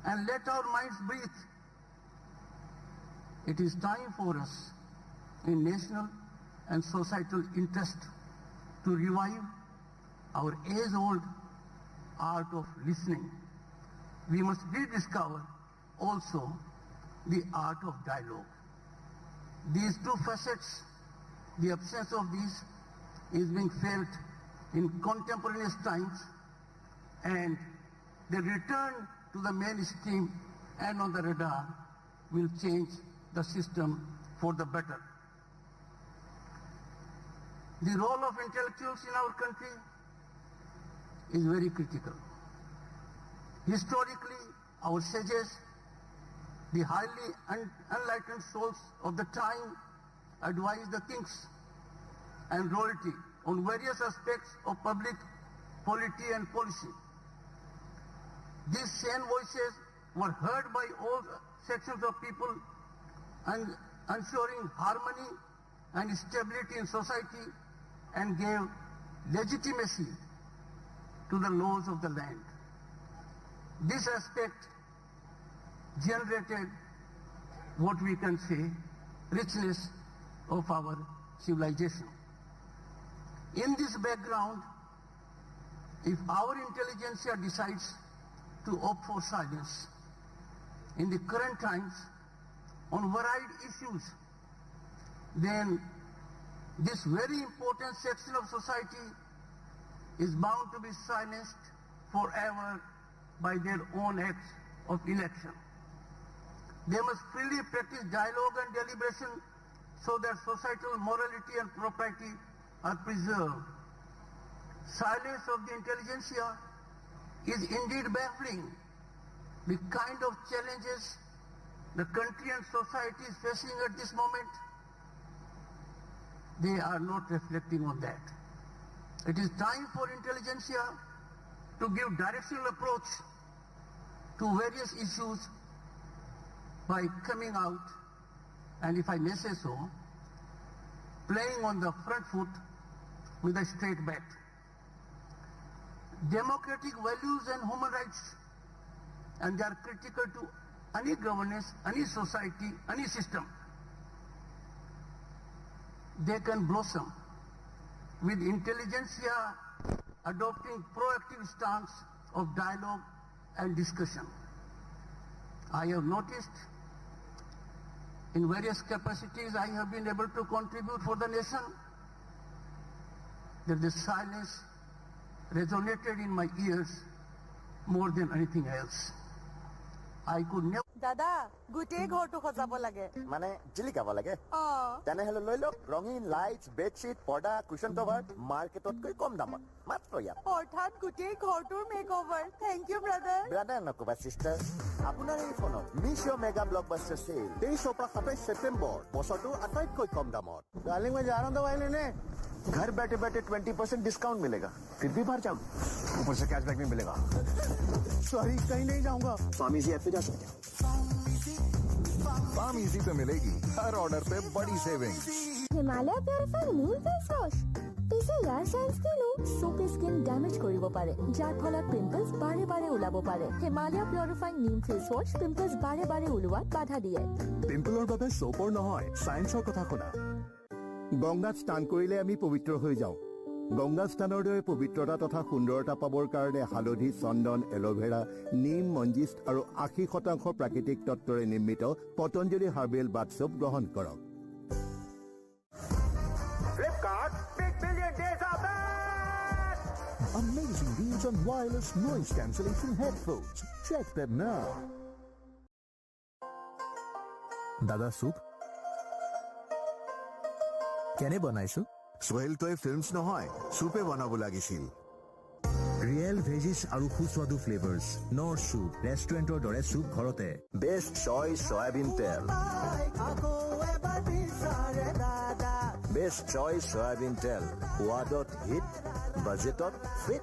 and let our minds breathe. It is time for us, in national and societal interest, to revive our age-old art of listening. We must rediscover also the art of dialogue. These two facets, the absence of these is being felt in contemporaneous times, and the return to the mainstream and on the radar will change the system for the better. The role of intellectuals in our country is very critical. Historically, our sages, the highly enlightened souls of the time, advised the kings and royalty on various aspects of public polity and policy. These same voices were heard by all sections of people and ensuring harmony and stability in society, and gave legitimacy to the laws of the land. This aspect generated what we can say richness of our civilization. In this background, if our intelligentsia decides to opt for silence in the current times on varied issues, then this very important section of society is bound to be silenced forever by their own acts of inaction. They must freely practice dialogue and deliberation so that societal morality and propriety are preserved. Silence of the intelligentsia is indeed baffling the kind of challenges the country and society is facing at this moment. They are not reflecting on that. It is time for intelligentsia to give directional approach to various issues by coming out, and if I may say so, playing on the front foot with a straight bat. Democratic values and human rights and they are critical to any governance, any society, any system. They can blossom with intelligentsia, adopting proactive stance of dialogue and discussion. I have noticed in various capacities I have been able to contribute for the nation that the silence resonated in my ears more than anything else. I could never... দাদা গোটেই ঘৰটো সজাব লাগে মানে জিলিকাব লাগে তেনেহলে লৈ লওক ৰঙীন লাইটছ বেডশ্বীট পৰ্দা কুশ্যন কভাৰ মাৰ্কেটতকৈ কম দামত মাত্ৰ ইয়াত অৰ্থাৎ গোটেই ঘৰটোৰ makeover thank you brother brother নকবা চিষ্টাৰ আপোনাৰ এই ফোনত মিছ মেগা ব্লকবাষ্টাৰ সেল 23 পৰা 27 ছেপ্টেম্বৰ বছৰটোৰ আটাইতকৈ কম দামত डार्लिंग मैं जा रहा हूं दवाई लेने घर बैठे बैठे 20% डिस्काउंट मिलेगा फिर भी बाहर जाओ ऊपर से कैशबैक भी मिलेगा सॉरी कहीं नहीं जाऊंगा स्वामी जी ऐप पे जा सकते हैं फार्म इजी पे मिलेगी हर ऑर्डर पे बड़ी सेविंग्स হিমালয় পিউৰিফাইং নীল ফেচ ৱাশ পিছে ইয়াৰ ছানস্ক্ৰীনো সোপে স্কিন ডেমেজ কৰিব পাৰে যাৰ ফলত পিম্পলছ বাৰে বাৰে ওলাব পাৰে হিমালয় পিউৰিফাইং নীল ফেচ ৱাশ পিম্পলছ বাৰে বাৰে ওলোৱাত বাধা দিয়ে পিম্পলৰ বাবে সোপৰ নহয় সায়েন্সৰ কথা শুনা গংগাত স্নান কৰিলে আমি পবিত্ৰ হৈ যাওঁ গংগা স্নানৰ দৰে পবিত্ৰতা তথা সুন্দৰতা পাবৰ কাৰণে হালধি চন্দন এল'ভেৰা নিম মঞ্জিষ্ট আৰু 80% প্ৰাকৃতিক তত্ত্বৰে নিৰ্মিত পতঞ্জলি হাৰ্বেল বাথ সোপ গ্ৰহণ কৰক Flipkart Big Billion Days are back! Amazing deals on wireless noise cancellation headphones. Check them now. Dada soup? কেনে বনাইছো সোহেল তই ফিল্মছ নহয় সুপে বনাব লাগিছিল ৰিয়েল ভেজিছ আৰু সুস্বাদু ফ্লেভাৰ্ছ নৰ্থ চুপ ৰেষ্টুৰেণ্টৰ দৰে চুপ ঘৰতে বেষ্ট চইচ সয়াবিন তেল বেষ্ট চইচ সয়াবিন তেল সোৱাদত হিট বাজেটত ফিট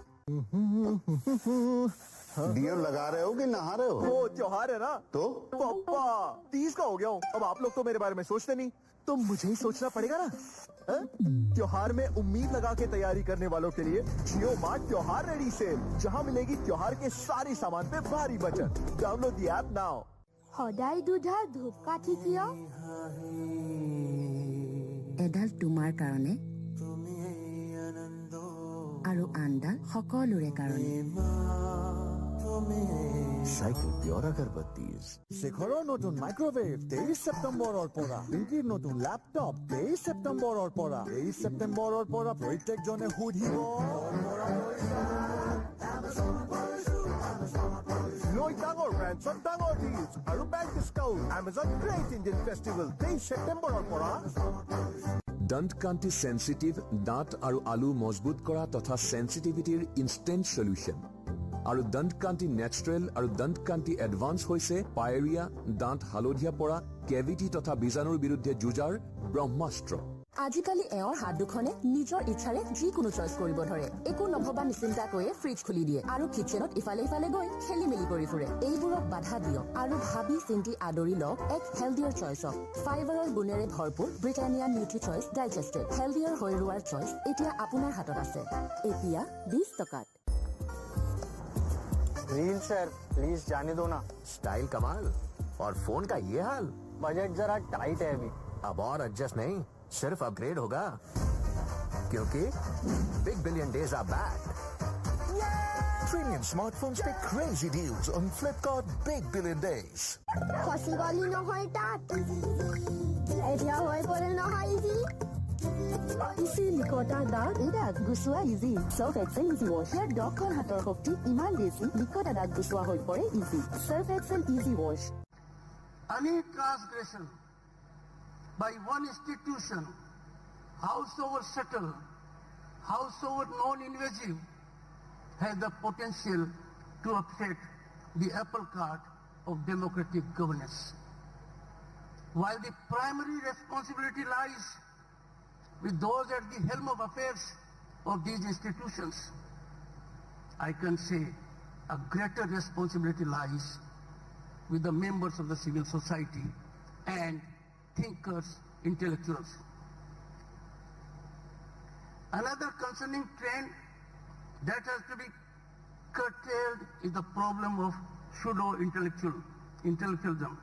डियर लगा रहे हो कि नहा रहे हो वो त्योहार है ना तो पापा 30 का हो गया हूँ अब आप लोग तो मेरे बारे में सोचते नहीं तो मुझे ही सोचना पड़ेगा ना त्योहार में उम्मीद लगा के तैयारी करने वालों के लिए जियो मार्ट त्योहार रेडी सेल जहां मिलेगी त्योहार के सारे सामान पे भारी बचत डाउनलोड द ऐप नाउ সদায় দুধাৰ ধূপকাঠি কিয় এডাল তোমাৰ কাৰণে আৰু আনডাল সকলোৰে কাৰণে সাইকেল পিয়ৰ আগৰবত্তিজ শেখৰৰ নতুন মাইক্ৰৱেভ 23 ছেপ্টেম্বৰৰ পৰা পিংকিৰ নতুন লেপটপ 23 ছেপ্টেম্বৰৰ পৰা 23 ছেপ্টেম্বৰৰ পৰা প্ৰত্যেকজনে সুধিব লৈ ডাঙৰ ব্ৰেণ্ডছত ডাঙৰ ডিলছ আৰু bank discount Amazon Great Indian Festival 23 ছেপ্টেম্বৰৰ পৰা দন্তকান্তি সেন্সিটিভ দাঁত আৰু আলু মজবুত কৰা তথা সেন্সিটিভিটিৰ ইনষ্টেন্ট সলিউশন আৰু দন্তকান্তি নেচাৰেল আৰু দন্তকান্তি এডভান্স হৈছে পায়েৰিয়া দাঁত হালধীয়া পৰা কেভিটি তথা বীজাণুৰ বিৰুদ্ধে যুঁজাৰ ব্ৰহ্মাস্ত্ৰ আজিকালি এওঁৰ হাত দুখনে নিজৰ ইচ্ছাৰে যিকোনো চইচ কৰিব ধৰে একো নভবা নিচিন্তাকৈয়ে ফ্ৰিজ খুলি দিয়ে আৰু কিচেনত ইফালে ইফালে গৈ খেলি মেলি কৰি ফুৰে এইবোৰক বাধা দিয়ক আৰু ভাবি চিন্তি আদৰি লওক এক হেলদিয়াৰ চইচক ফাইবাৰৰ গুণেৰে ভৰপূৰ ব্ৰিটানিয়া নিউট্ৰি চইচ ডাইজেষ্টেড হেলদিয়াৰ হৈ ৰোৱাৰ চইচ এতিয়া আপোনাৰ হাতত আছে এতিয়া 20 টকাত रील सर प्लीज जाने दो ना स्टाइल कमाल और फोन का ये हाल बजट जरा टाइट है अभी अब और एडजस्ट नहीं सिर्फ अपग्रेड होगा क्योंकि big billion days are back Premium smartphones take crazy deals on Flipkart Big Billion Days. খসি গলি নহয় তাত এতিয়া হৈ পৰে নহয় ইজি ইজি লিকতা দাগ এটা গুচোৱা easy Surf Excel easy wash ইয়াৰ ডকখন হাতৰ শক্তি ইমান বেছি লিকতা দাগ গুচোৱা হৈ পৰে easy Surf Excel easy wash Any transgression by one institution, howsoever subtle, howsoever non-invasive, has the potential to upset the apple cart of democratic governance. While the primary responsibility lies with those at the helm of affairs of these institutions, I can say a greater responsibility lies with the members of the civil society and thinkers, intellectuals. Another concerning trend that has to be curtailed is the problem of pseudo-intellectualism.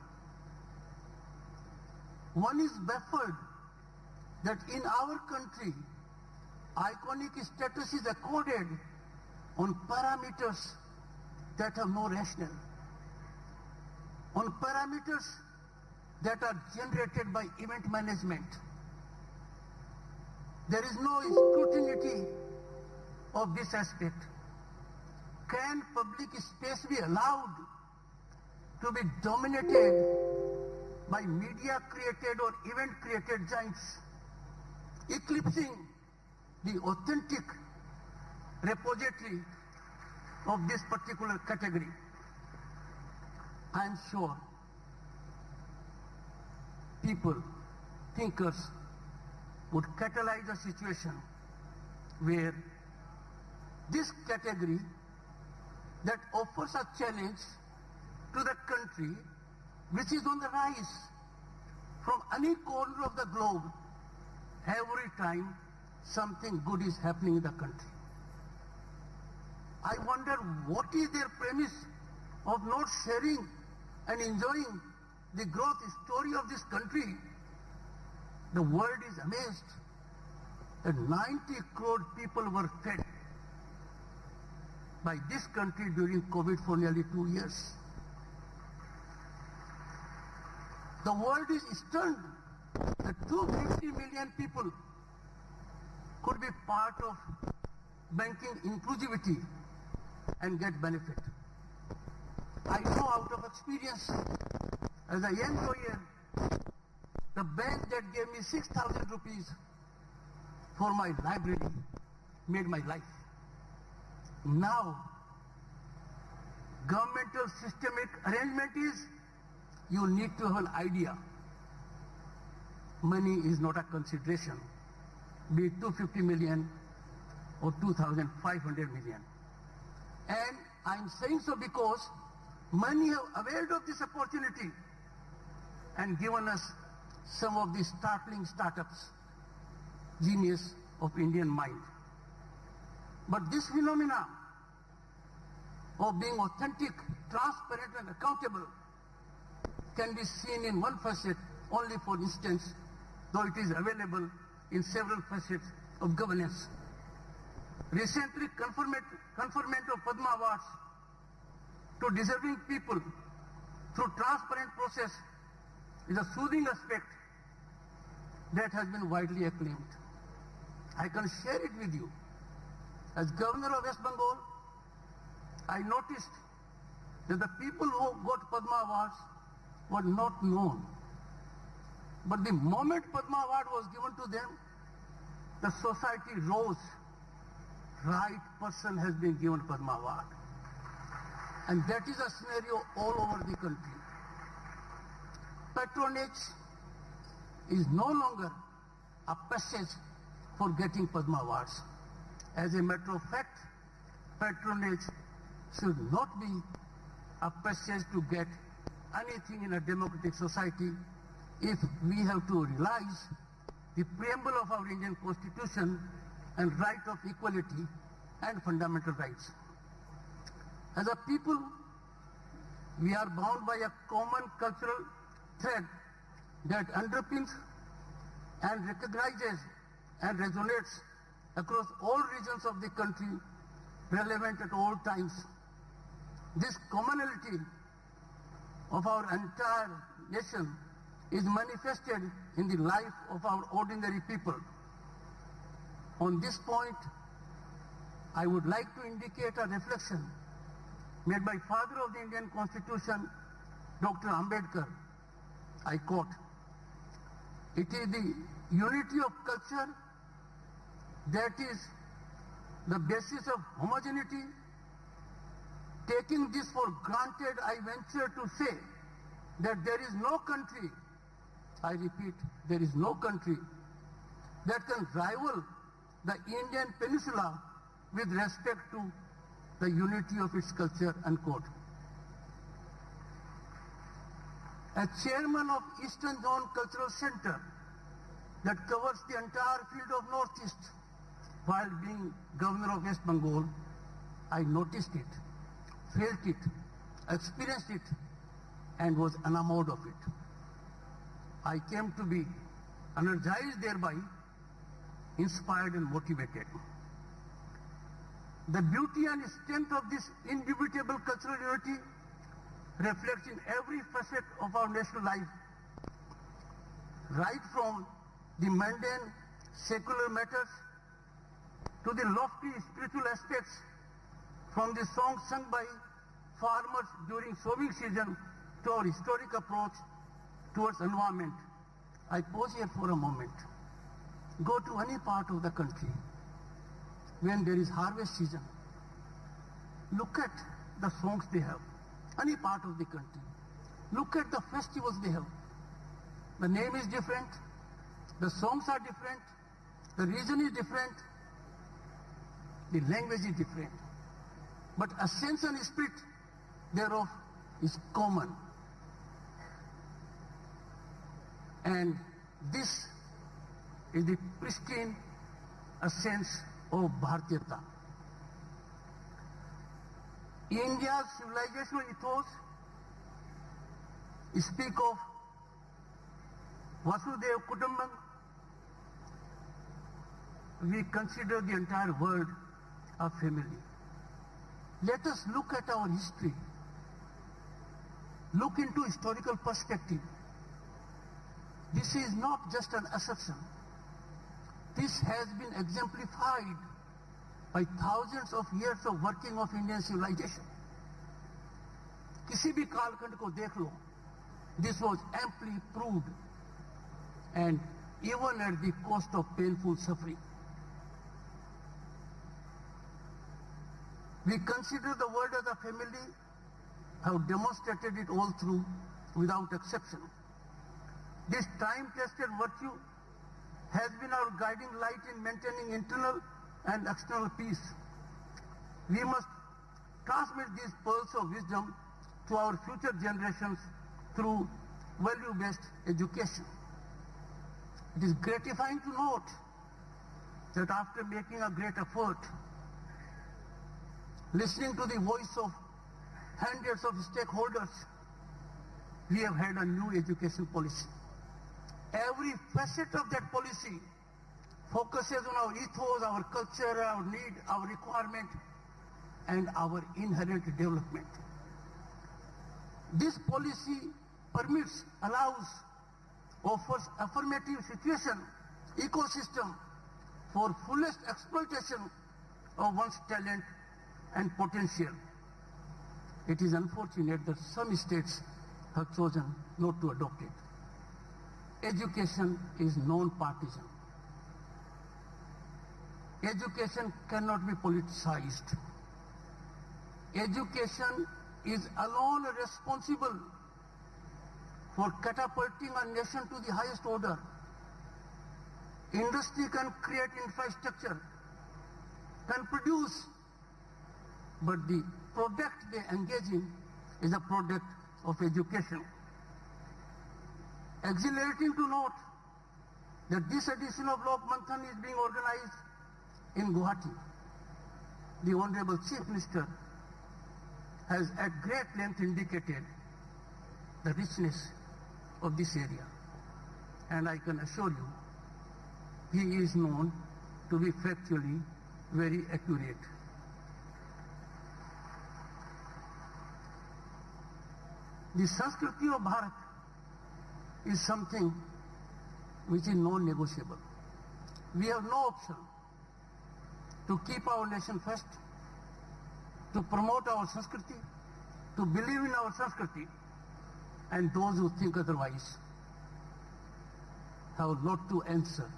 One is baffled that in our country, iconic status is accorded on parameters that are more rational, on parameters that are generated by event management. There is no scrutiny of this aspect. Can public space be allowed to be dominated by media-created or event-created giants, eclipsing the authentic repository of this particular category? I am sure people, thinkers, would catalyze a situation where this category that offers a challenge to the country, which is on the rise from any corner of the globe, every time something good is happening in the country. I wonder what is their premise of not sharing and enjoying the growth story of this country. The world is amazed that 90 crore people were fed by this country during COVID for nearly 2 years. The world is stunned that 250 million people could be part of banking inclusivity and get benefit. I know out of experience, as a young lawyer, the bank that gave me 6,000 rupees for my library made my life. Now, governmental systemic arrangement is you need to have an idea. Money is not a consideration, be it 250 million or 2,500 million. And I'm saying so because many have availed of this opportunity and given us some of these startling startups, genius of Indian mind. But this phenomena of being authentic, transparent and accountable can be seen in one facet only, for instance, though it is available in several facets of governance. Recently, conferment of Padma Awards to deserving people through transparent process is a soothing aspect that has been widely acclaimed. I can share it with you. As Governor of West Bengal, I noticed that the people who got Padma Awards were not known. But the moment Padma Award was given to them, the society rose. Right person has been given Padma Award. And that is a scenario all over the country. Patronage is no longer a passage for getting Padma Awards. As a matter of fact, patronage should not be a passage to get anything in a democratic society if we have to realize the preamble of our Indian Constitution and right of equality and fundamental rights. As a people, we are bound by a common cultural thread that underpins and recognizes and resonates across all regions of the country, relevant at all times. This commonality of our entire nation is manifested in the life of our ordinary people. On this point, I would like to indicate a reflection made by father of the Indian Constitution, Dr. Ambedkar. I quote, "It is the unity of culture that is the basis of homogeneity. Taking this for granted, I venture to say that there is no country, I repeat, there is no country that can rival the Indian Peninsula with respect to the unity of its culture," unquote. As chairman of Eastern Zone Cultural Center that covers the entire field of Northeast, while being Governor of West Bengal, I noticed it, felt it, experienced it and was enamored of it. I came to be energized thereby, inspired and motivated. The beauty and strength of this indubitable cultural unity reflects in every facet of our national life, right from the mundane secular matters to the lofty spiritual aspects, from the songs sung by farmers during sowing season to our historic approach towards environment. I pause here for a moment. Go to any part of the country when there is harvest season. Look at the songs they have. Any part of the country. Look at the festivals they have. The name is different. The songs are different. The region is different. The language is different. But essence and spirit thereof is common. And this is the pristine essence of Bharatiyata. India's civilizational ethos speak of Vasudhaiva Kutumbakam. We consider the entire world a family. Let us look at our history. Look into historical perspective. This is not just an assumption. This has been exemplified by thousands of years of working of Indian civilization. किसी भी कालखंड को देख लो, this was amply proved and even at the cost of painful suffering. We consider the world as a family, have demonstrated it all through without exception. This time-tested virtue has been our guiding light in maintaining internal and external peace. We must transmit these pearls of wisdom to our future generations through value-based education. It is gratifying to note that after making a great effort, listening to the voice of hundreds of stakeholders, we have had a new education policy. Every facet of that policy focuses on our ethos, our culture, our need, our requirement, and our inherent development. This policy permits, allows, offers affirmative situation, ecosystem for fullest exploitation of one's talent and potential. It is unfortunate that some states have chosen not to adopt it. Education is non-partisan. Education cannot be politicized. Education is alone responsible for catapulting a nation to the highest order. Industry can create infrastructure, can produce, but the product they engage in is a product of education. Exhilarating to note that this edition of Lok Manthan is being organized in Guwahati. The Honorable Chief Minister has at great length indicated the richness of this area. And I can assure you, he is known to be factually very accurate. The Sanskriti of Bharat is something which is non-negotiable. We have no option to keep our nation first, to promote our Sanskriti, to believe in our Sanskriti, and those who think otherwise have a lot to answer.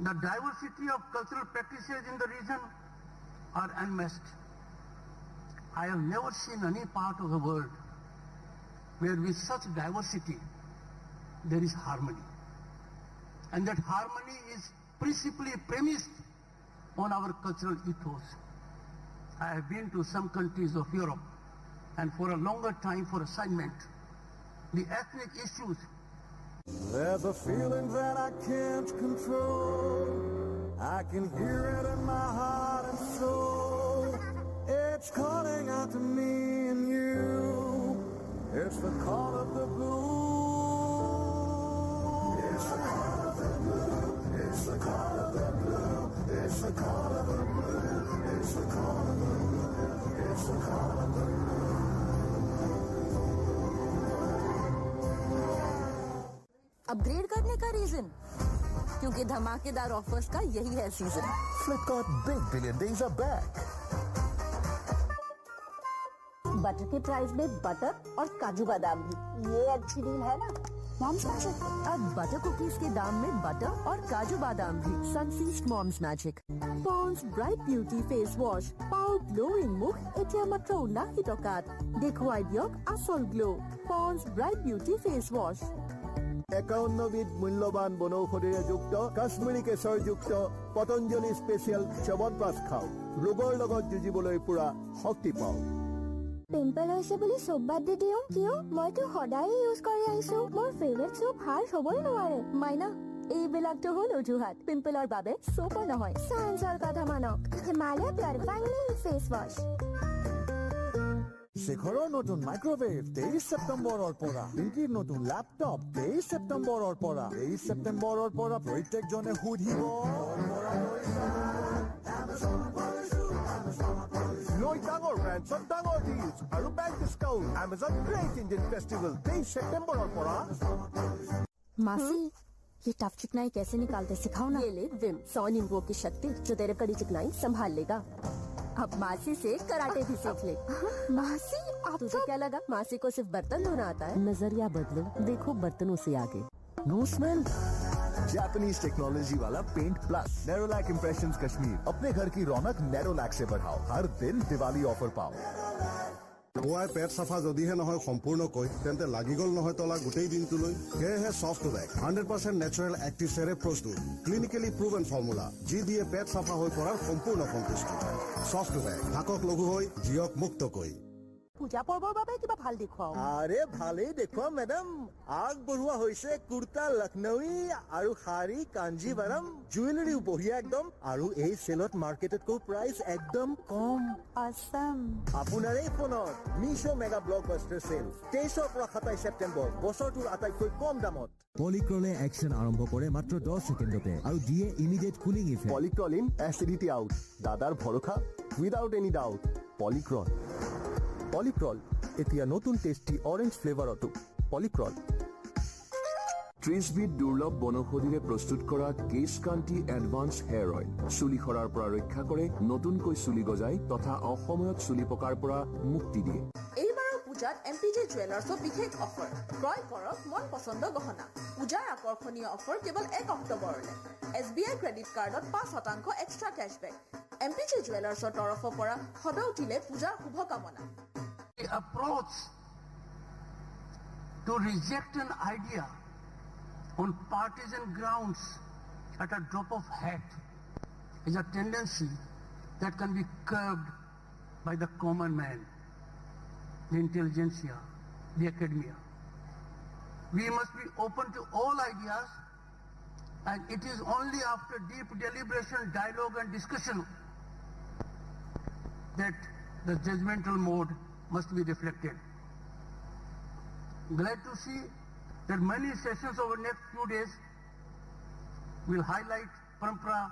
The diversity of cultural practices in the region are unmatched. I have never seen any part of the world where with such diversity there is harmony. And that harmony is principally premised on our cultural ethos. I have been to some countries of Europe and for a longer time for assignment. The ethnic issues. There's a feeling that I can't control. I can hear it in my heart and soul. to me and you. It's the call of the blue. It's the call of the blue. It's the call of the blue. It's the call of the blue. It's the call of the blue. It's the call of the blue. Upgrade करने का reason क्योंकि धमाकेदार offers का यही है season. Flipkart Big Billion Days are back. Butter के price में butter और काजू बादाम भी, ये अच्छी डील है ना. Mom's Magic. अब बटर कुकीज के दाम में बटर और काजू बादाम भी. Sunfeast Mom's Magic. Pond's Bright Beauty Face Wash. Power glowing মুখ এতিয়া মাত্ৰ 79 টকাত. দেখুৱাই দিয়ক আসল glow. Pond's Bright Beauty Face Wash. 51 মূল্যবান বনৌষধিৰে যুক্ত কাশ্মীৰী কেশৰ যুক্ত পতঞ্জলি স্পেচিয়েল চ্যৱনপ্ৰাশ খাও. ৰোগৰ লগত যুঁজিবলৈ পুৰা শক্তি পাও. পিম্পল হৈছে বুলি চব বাদ দি দিওঁ কিয়? মইতো সদায় ইউজ কৰি আহিছো. মোৰ ফেভৰেট চোপ হাৰ্ড হ'বই নোৱাৰে. মাইনা, এইবিলাকতো হ'ল অজুহাত. পিম্পলৰ বাবে চোপৰ নহয়, চায়েন্সৰ কথা মানক. Himalaya purifying face wash. শেখৰৰ নতুন মাইক্ৰৱেভ 23 ছেপ্টেম্বৰৰ পৰা. পিংকিৰ নতুন লেপটপ 23 ছেপ্টেম্বৰৰ পৰা. 23 ছেপ্টেম্বৰৰ পৰা প্ৰত্যেকজনে সুধিব লৈ ডাঙৰ ব্ৰেণ্ডছত ডাঙৰ ডিলছ আৰু bank discount. Amazon Great Indian Festival 23 ছেপ্টেম্বৰৰ পৰা. मासी, ये टफ चिकनाई कैसे निकालते सिखाओ ना. ये ले विम 100 नींबुओं की शक्ति जो तेरे कड़ी चिकनाई संभाल लेगा. अब मासी से कराटे भी सीख ले. मासी, तुझे क्या लगा मासी को सिर्फ बर्तन धोना आता है? नजरिया बदलो, देखो बर्तनों से आगे. No smell. जापानीज टेक्नोलॉजी वाला paint plus Nerolac impressions Kashmir. अपने घर की रौनक नेरोलैक से बढ़ाओ. हर दिन दिवाली ऑफर पाओ. পুৱাই পেট চাফা যদিহে নহয় সম্পূৰ্ণকৈ তেন্তে লাগি গ'ল নহয় তলা গোটেই দিনটোলৈ. সেয়েহে ছফ্ট বেগ 100% নেচাৰেল এক্টিভেৰে প্ৰস্তুত. ক্লিনিকেলি প্ৰুভেন ফৰ্মুলা যি দিয়ে পেট চাফা হৈ পৰাৰ সম্পূৰ্ণ সন্তুষ্টি. ছফ্ট বেগ থাকক লঘু হৈ জিয়ক মুক্তকৈ. পূজা পৰ্বৰ বাবে কিবা ভাল দেখুৱাও. আৰে ভালেই দেখুৱাম মেডাম. আগবঢ়োৱা হৈছে কুৰ্তা লক্ষ্ণৌী আৰু শাৰী কাঞ্জীভাৰম. জুৱেলাৰীও বঢ়িয়া একদম. আৰু এই চেলত মাৰ্কেটতকৈ প্ৰাইচ একদম কম. আছাম. আপোনাৰ এই ফোনত মিছো মেগা ব্লকবাষ্টাৰ চেল 23 পৰা 27 ছেপ্টেম্বৰ. বছৰটোৰ আটাইতকৈ কম দামত. পলিক্ৰলে এক্সন আৰম্ভ কৰে মাত্ৰ 10 ছেকেণ্ডতে আৰু দিয়ে immediate cooling effect. Polycrol in acidity out. দাদাৰ ভৰসা without any doubt. Polycrol. Polycrol এতিয়া নতুন টেষ্টি অৰেঞ্জ ফ্লেভাৰতো. পলিক্ৰল 30 বিধ দুৰ্লভ বনৌষধিৰে প্ৰস্তুত কৰা কেশ কান্তি এডভান্স হেয়াৰ অইল চুলি সৰাৰ পৰা ৰক্ষা কৰে, নতুনকৈ চুলি গজাই তথা অসময়ত চুলি পকাৰ পৰা মুক্তি দিয়ে. এইবাৰৰ পূজাত এমপিজে জুৱেলাৰ্ছৰ বিশেষ অফাৰ. ক্ৰয় কৰক মন পচন্দ গহনা. পূজাৰ আকৰ্ষণীয় অফাৰ কেৱল 1 অক্টোবৰলৈ. SBI ক্ৰেডিট কাৰ্ডত 5% এক্সট্ৰা কেশ্ববেক. এমপিজে জুৱেলাৰ্ছৰ তৰফৰ পৰা সদায় উঠিলে পূজাৰ শুভকামনা. The approach to reject an idea on partisan grounds at a drop of hat is a tendency that can be curbed by the common man, the intelligentsia, the academia. We must be open to all ideas, and it is only after deep deliberation, dialogue and discussion that the judgmental mode must be reflected. Glad to see that many sessions over the next few days will highlight parampara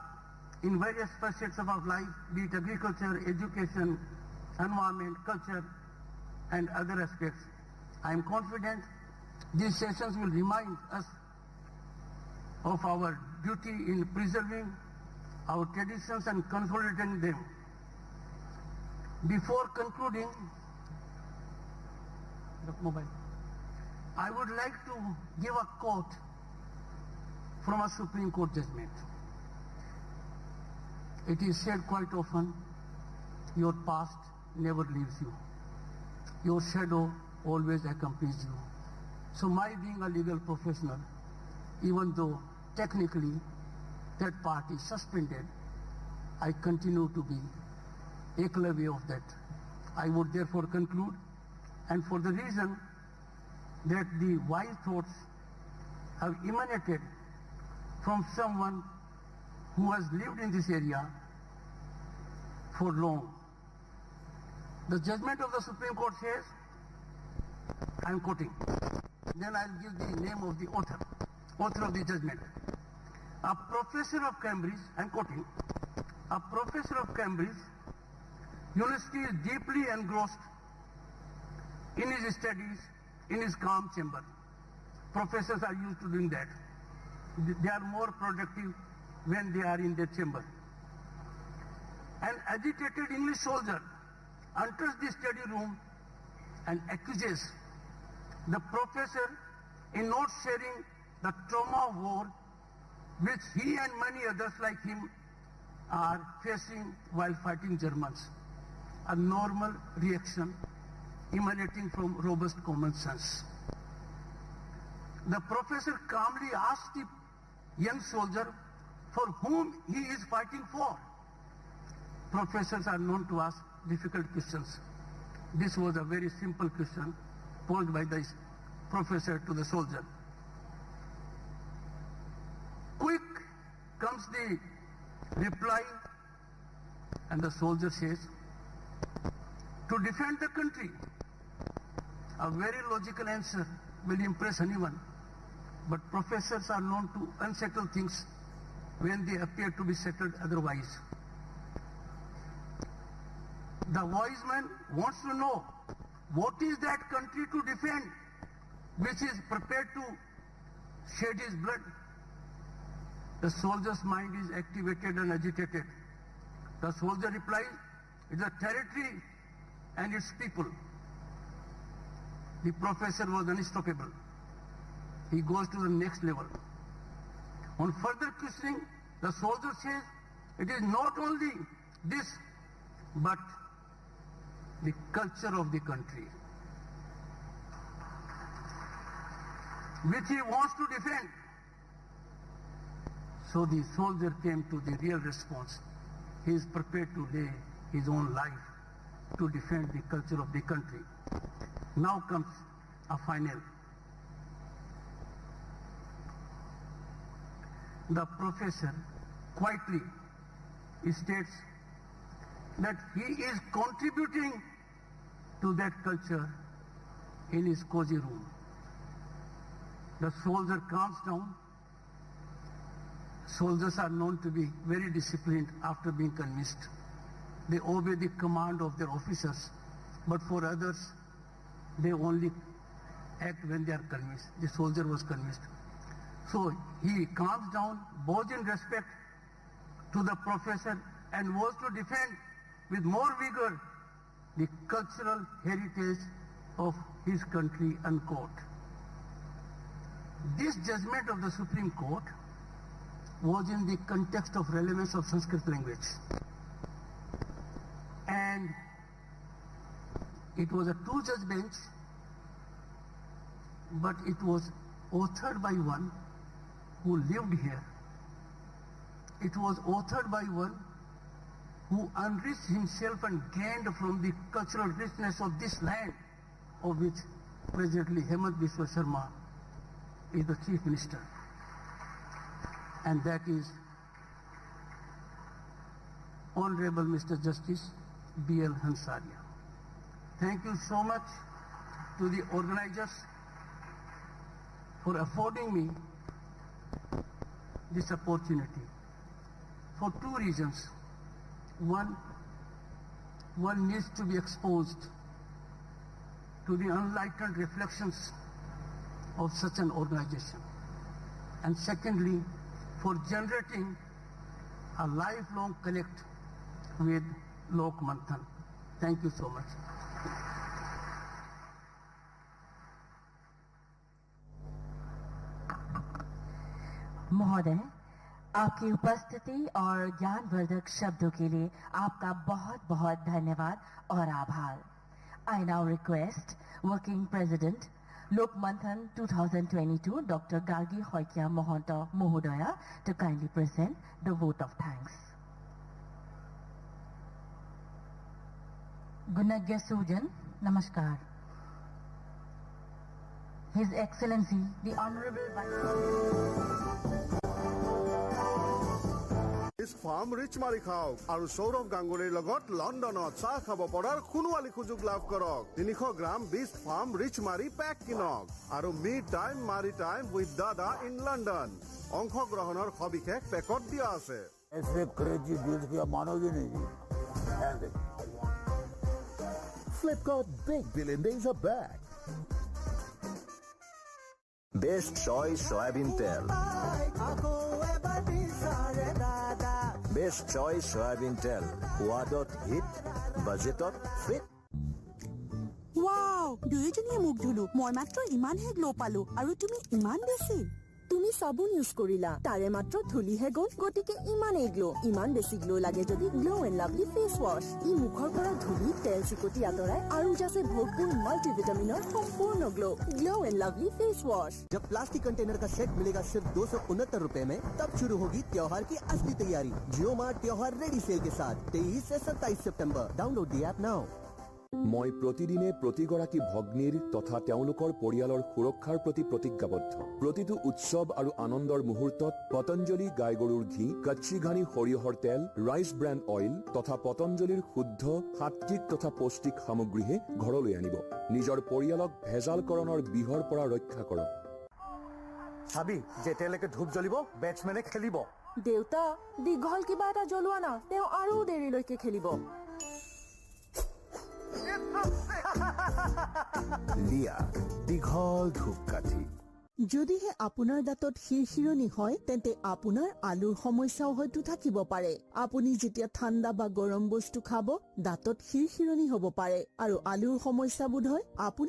in various facets of our life, be it agriculture, education, environment, culture, and other aspects. I am confident these sessions will remind us of our duty in preserving our traditions and consolidating them. Before concluding, I would like to give a quote from a Supreme Court judgment. It is said quite often, your past never leaves you. Your shadow always accompanies you. So my being a legal professional, even though technically that part is suspended, I continue to be eklavya of that. I would therefore conclude, and for the reason that the wise thoughts have emanated from someone who has lived in this area for long. The judgment of the Supreme Court says, I am quoting, then I'll give the name of the author of the judgment. A professor of Cambridge, I'm quoting, a professor of Cambridge University is deeply engrossed in his studies in his calm chamber. Professors are used to doing that. They are more productive when they are in their chamber. An agitated English soldier enters the study room and accuses the professor in not sharing the trauma of war which he and many others like him are facing while fighting Germans. A normal reaction emanating from robust common sense. The professor calmly asked the young soldier for whom he is fighting for. Professors are known to ask difficult questions. This was a very simple question posed by the professor to the soldier. Quick comes the reply, and the soldier says, to defend the country. A very logical answer will impress anyone, but professors are known to unsettle things when they appear to be settled otherwise. The wise man wants to know what is that country to defend which is prepared to shed his blood. The soldier's mind is activated and agitated. The soldier replies, it's a territory and its people. The professor was unstoppable. He goes to the next level. On further questioning, the soldier says, it is not only this, but the culture of the country, which he wants to defend. So the soldier came to the real response. He is prepared to lay his own life to defend the culture of the country. Now comes a final. The professor quietly states that he is contributing to that culture in his cozy room. The soldier calms down. Soldiers are known to be very disciplined after being convinced. They obey the command of their officers, but for others, they only act when they are convinced. The soldier was convinced. So he calms down, bows in respect to the professor, and was to defend with more vigor the cultural heritage of his country, unquote. This judgment of the Supreme Court was in the context of relevance of Sanskrit language. And it was a two-judge bench, but it was authored by one who lived here. It was authored by one who enriched himself and gained from the cultural richness of this land, of which presently Hemant Biswa Sharma is the Chief Minister. And that is Honorable Mr. Justice B.L. Hansaria. Thank you so much to the organizers for affording me this opportunity for two reasons. One needs to be exposed to the enlightened reflections of such an organization. And secondly, for generating a lifelong connect with Lok Manthan. Thank you so much. महोदय, आपकी उपस्थिति और ज्ञानवर्धक शब्दों के लिए आपका बहुत बहुत धन्यवाद और आभार. I now request Working President Lok Manthan 2022 Dr. Gargi Hoikia Mohanta Mohodaya to kindly present the vote of thanks. Gunagya Sujan, Namaskar. His Excellency, the Honorable Vice Bisk Farm Rich Marie খাওক আৰু সৌৰভ গাংগুলীৰ লগত লণ্ডনত চাহ খাব পৰাৰ সোণোৱালী সুযোগ লাভ কৰক 300 গ্ৰাম বিষ্ট ফাৰ্ম ৰিচমাৰী পেক কিনক আৰু মিড টাইম মাৰি টাইম উইথ দাদা ইন লণ্ডন অংশগ্ৰহণৰ সবিশেষ পেকত দিয়া আছে ऐसे क्रेजी डील्स की आप मानोगे नहीं Flipkart Big Billion Days are back. Best choice soybean tel. Best choice soybean tel. Wadot hit, budgetot fit. Wow দুয়োজনীয়ে মুখ ধুলো মই মাত্ৰ ইমানহে গ্লো পালো আৰু তুমি ইমান বেছি তুমি সাবুন ইউজ কৰিলা তাৰে মাত্ৰ ধুলিহে গ'ল গতিকে ইমানেই গ্লো ইমান বেছি গ্লো লাগে যদি Glow and Lovely face wash ই মুখৰ পৰা ধুলি তেল চিকটি আঁতৰাই আৰু যাতে ভৰপূৰ মাল্টিভিটামিনৰ সম্পূৰ্ণ glow and lovely face wash जब प्लास्टिक कंटेनर का सेट मिलेगा सिर्फ 269 रुपए में तब शुरू होगी त्योहार की असली तैयारी जियो मार्ट त्योहार रेडी सेल के साथ 23 से 27 सितंबर डाउनलोड द ऐप नाउ মই প্ৰতিদিনে প্ৰতিগৰাকী ভগ্নীৰ তথা তেওঁলোকৰ পৰিয়ালৰ সুৰক্ষাৰ প্ৰতি প্ৰতিজ্ঞাবদ্ধ প্ৰতিটো উৎসৱ আৰু আনন্দৰ মুহূৰ্তত পতঞ্জলি গাই গৰুৰ ঘি কচ্চি ঘানি সৰিয়হৰ তেল ৰাইচ ব্ৰেণ্ড অইল তথা পতঞ্জলিৰ শুদ্ধ সাত্বিক তথা পৌষ্টিক সামগ্ৰীহে ঘৰলৈ আনিব নিজৰ পৰিয়ালক ভেজালকৰণৰ বিহৰ পৰা ৰক্ষা কৰক চাবি যেতিয়ালৈকে ধূপ জ্বলিব বেটছমেনে খেলিব দেউতা দীঘল কিবা এটা জ্বলোৱা না তেওঁ আৰু দেৰিলৈকে খেলিব লিয়া দীঘল ধূপকাঠি যদিহে আপোনাৰ দাঁতত শিৰশিৰণি হয় তেন্তে আপোনাৰ আলুৰ সমস্যাও হয়তো থাকিব পাৰে আপুনি যেতিয়া ঠাণ্ডা বা গৰম বস্তু খাব দাঁতত শিৰশিৰণি হ'ব পাৰে আৰু আলুৰ সমস্যা বোধ হয়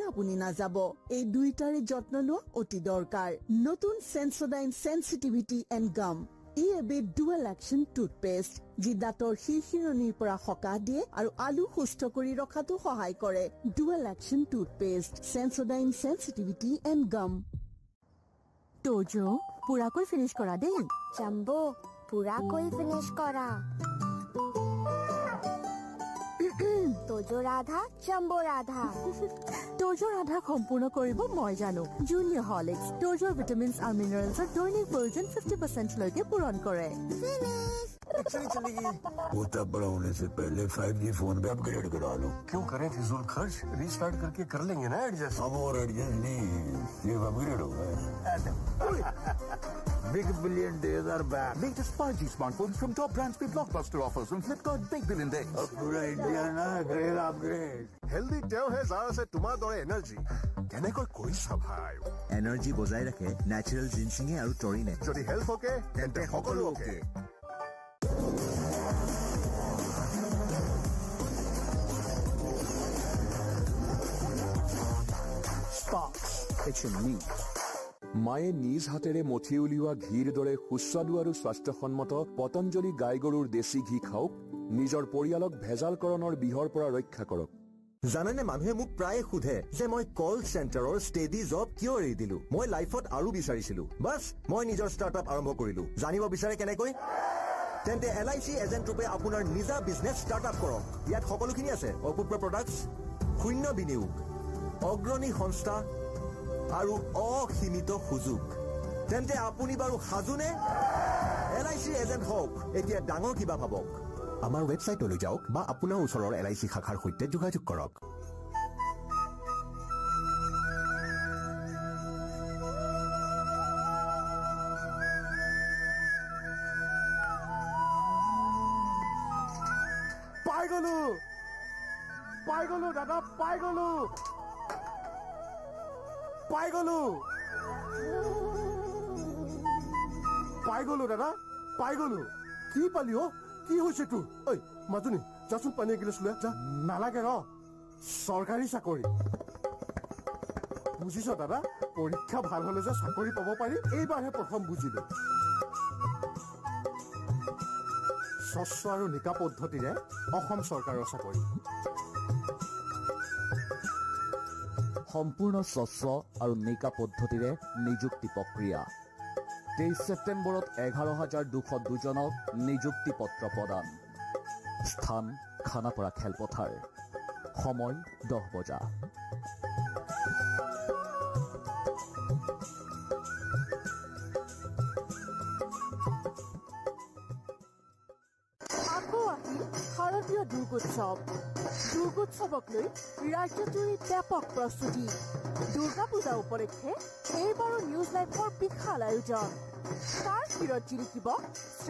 আপুনি নাযাব এই দুইটাৰে যত্ন লোৱা অতি দৰকাৰ নতুন সেন্সোডাইন সেন্সিটিভিটি এণ্ড গাম ই এবিধ ডুৱেল একশ্যন টুথপেষ্ট যি দাঁতৰ শিৰশিৰণিৰ পৰা সকাহ দিয়ে আৰু আলু সুস্থ কৰি ৰখাটো সহায় কৰে dual action toothpaste Sensodyne sensitivity and গাম তোজো পুৰাকৈ ফিনিছ কৰা দেই জাম্বো পুৰাকৈ ফিনিছ কৰা তোজো ৰাধা জাম্বো ৰাধা তোজো ৰাধাক সম্পূৰ্ণ কৰিব মই জানো জুনিয়ৰ হৰলিক্স তোজোৰ ভিটামিনছ আৰু মিনাৰেলছৰ দৈনিক প্ৰয়োজন 50% লৈকে পূৰণ কৰে वो तब बड़ा होने से पहले 5G फोन पे अपग्रेड करा लो क्यों करें फिजूल खर्च रीस्टार्ट करके कर लेंगे ना एडजस्ट अब और एडजस्ट नहीं सिर्फ अपग्रेड होगा Big Billion Days are back. Latest 5G smartphones from top brands with blockbuster offers from Flipkart Big Billion Days. पूरा इंडिया ना ग्रेड अपग्रेड হেলদি তেওঁহে যাৰ আছে তোমাৰ দৰে এনাৰ্জি কেনেকৈ কৰিছা ভাই এনাৰ্জি বজাই ৰাখে নেচাৰেল জিনচিঙে আৰু টৰিনে যদি হেল্থ ওকে তেন্তে সকলো ওকে মায়ে নিজ হাতেৰে মঠি উলিওৱা ঘিৰ দৰে সুস্বাদু আৰু স্বাস্থ্যসন্মত পতঞ্জলি গাই গৰুৰ দেশী ঘি খাওক নিজৰ পৰিয়ালক ভেজালকৰণৰ বিহৰ পৰা ৰক্ষা কৰক জানেনে মানুহে মোক প্ৰায়ে সোধে যে মই কল চেণ্টাৰৰ ষ্টেডি জব কিয় এৰি দিলো মই লাইফত আৰু বিচাৰিছিলো বাছ মই নিজৰ ষ্টাৰ্টআপ আৰম্ভ কৰিলো জানিব বিচাৰে কেনেকৈ তেন্তে LIC এজেণ্ট ৰূপে আপোনাৰ নিজা বিজনেছ ষ্টাৰ্টআপ কৰক ইয়াত সকলোখিনি আছে অপূৰ্ব প্ৰডাক্টছ শূন্য বিনিয়োগ অগ্ৰণী সংস্থা আৰু অসীমিত সুযোগ তেন্তে আপুনি বাৰু সাজুনে LIC এজেণ্ট হওক এতিয়া ডাঙৰ কিবা ভাবক আমাৰ ৱেবছাইটলৈ যাওক বা আপোনাৰ ওচৰৰ LIC শাখাৰ সৈতে যোগাযোগ কৰক পাই গলো দাদা পাই গলো দাদা পাই গলো কি পালি অ কি হৈছে তোৰ ঐ মাজুনি যাচোন পানী এগিলাচ লৈ যা নালাগে ৰ চৰকাৰী চাকৰি বুজিছ দাদা পৰীক্ষা ভাল হলে যে চাকৰি পাব পাৰি এইবাৰহে প্ৰথম বুজিলো স্বচ্ছ আৰু নিকা পদ্ধতিৰে অসম চৰকাৰৰ চাকৰি সম্পূৰ্ণ স্বচ্ছ আৰু নিকা পদ্ধতিৰে নিযুক্তি প্ৰক্ৰিয়া 23 ছেপ্টেম্বৰত 11,202 জনক নিযুক্তি পত্ৰ প্ৰদান স্থান খানাপাৰা খেলপথাৰ সময় 10 বজা আহিল শাৰদীয় দুৰ্গোৎসৱ দুৰ্গোৎসৱক লৈ ৰাজ্যজুৰি ব্যাপক প্ৰস্তুতি দুৰ্গা পূজা উপলক্ষে এইবাৰো নিউজ লাইভৰ বিশাল আয়োজন কাৰ শিৰত জিলিকিব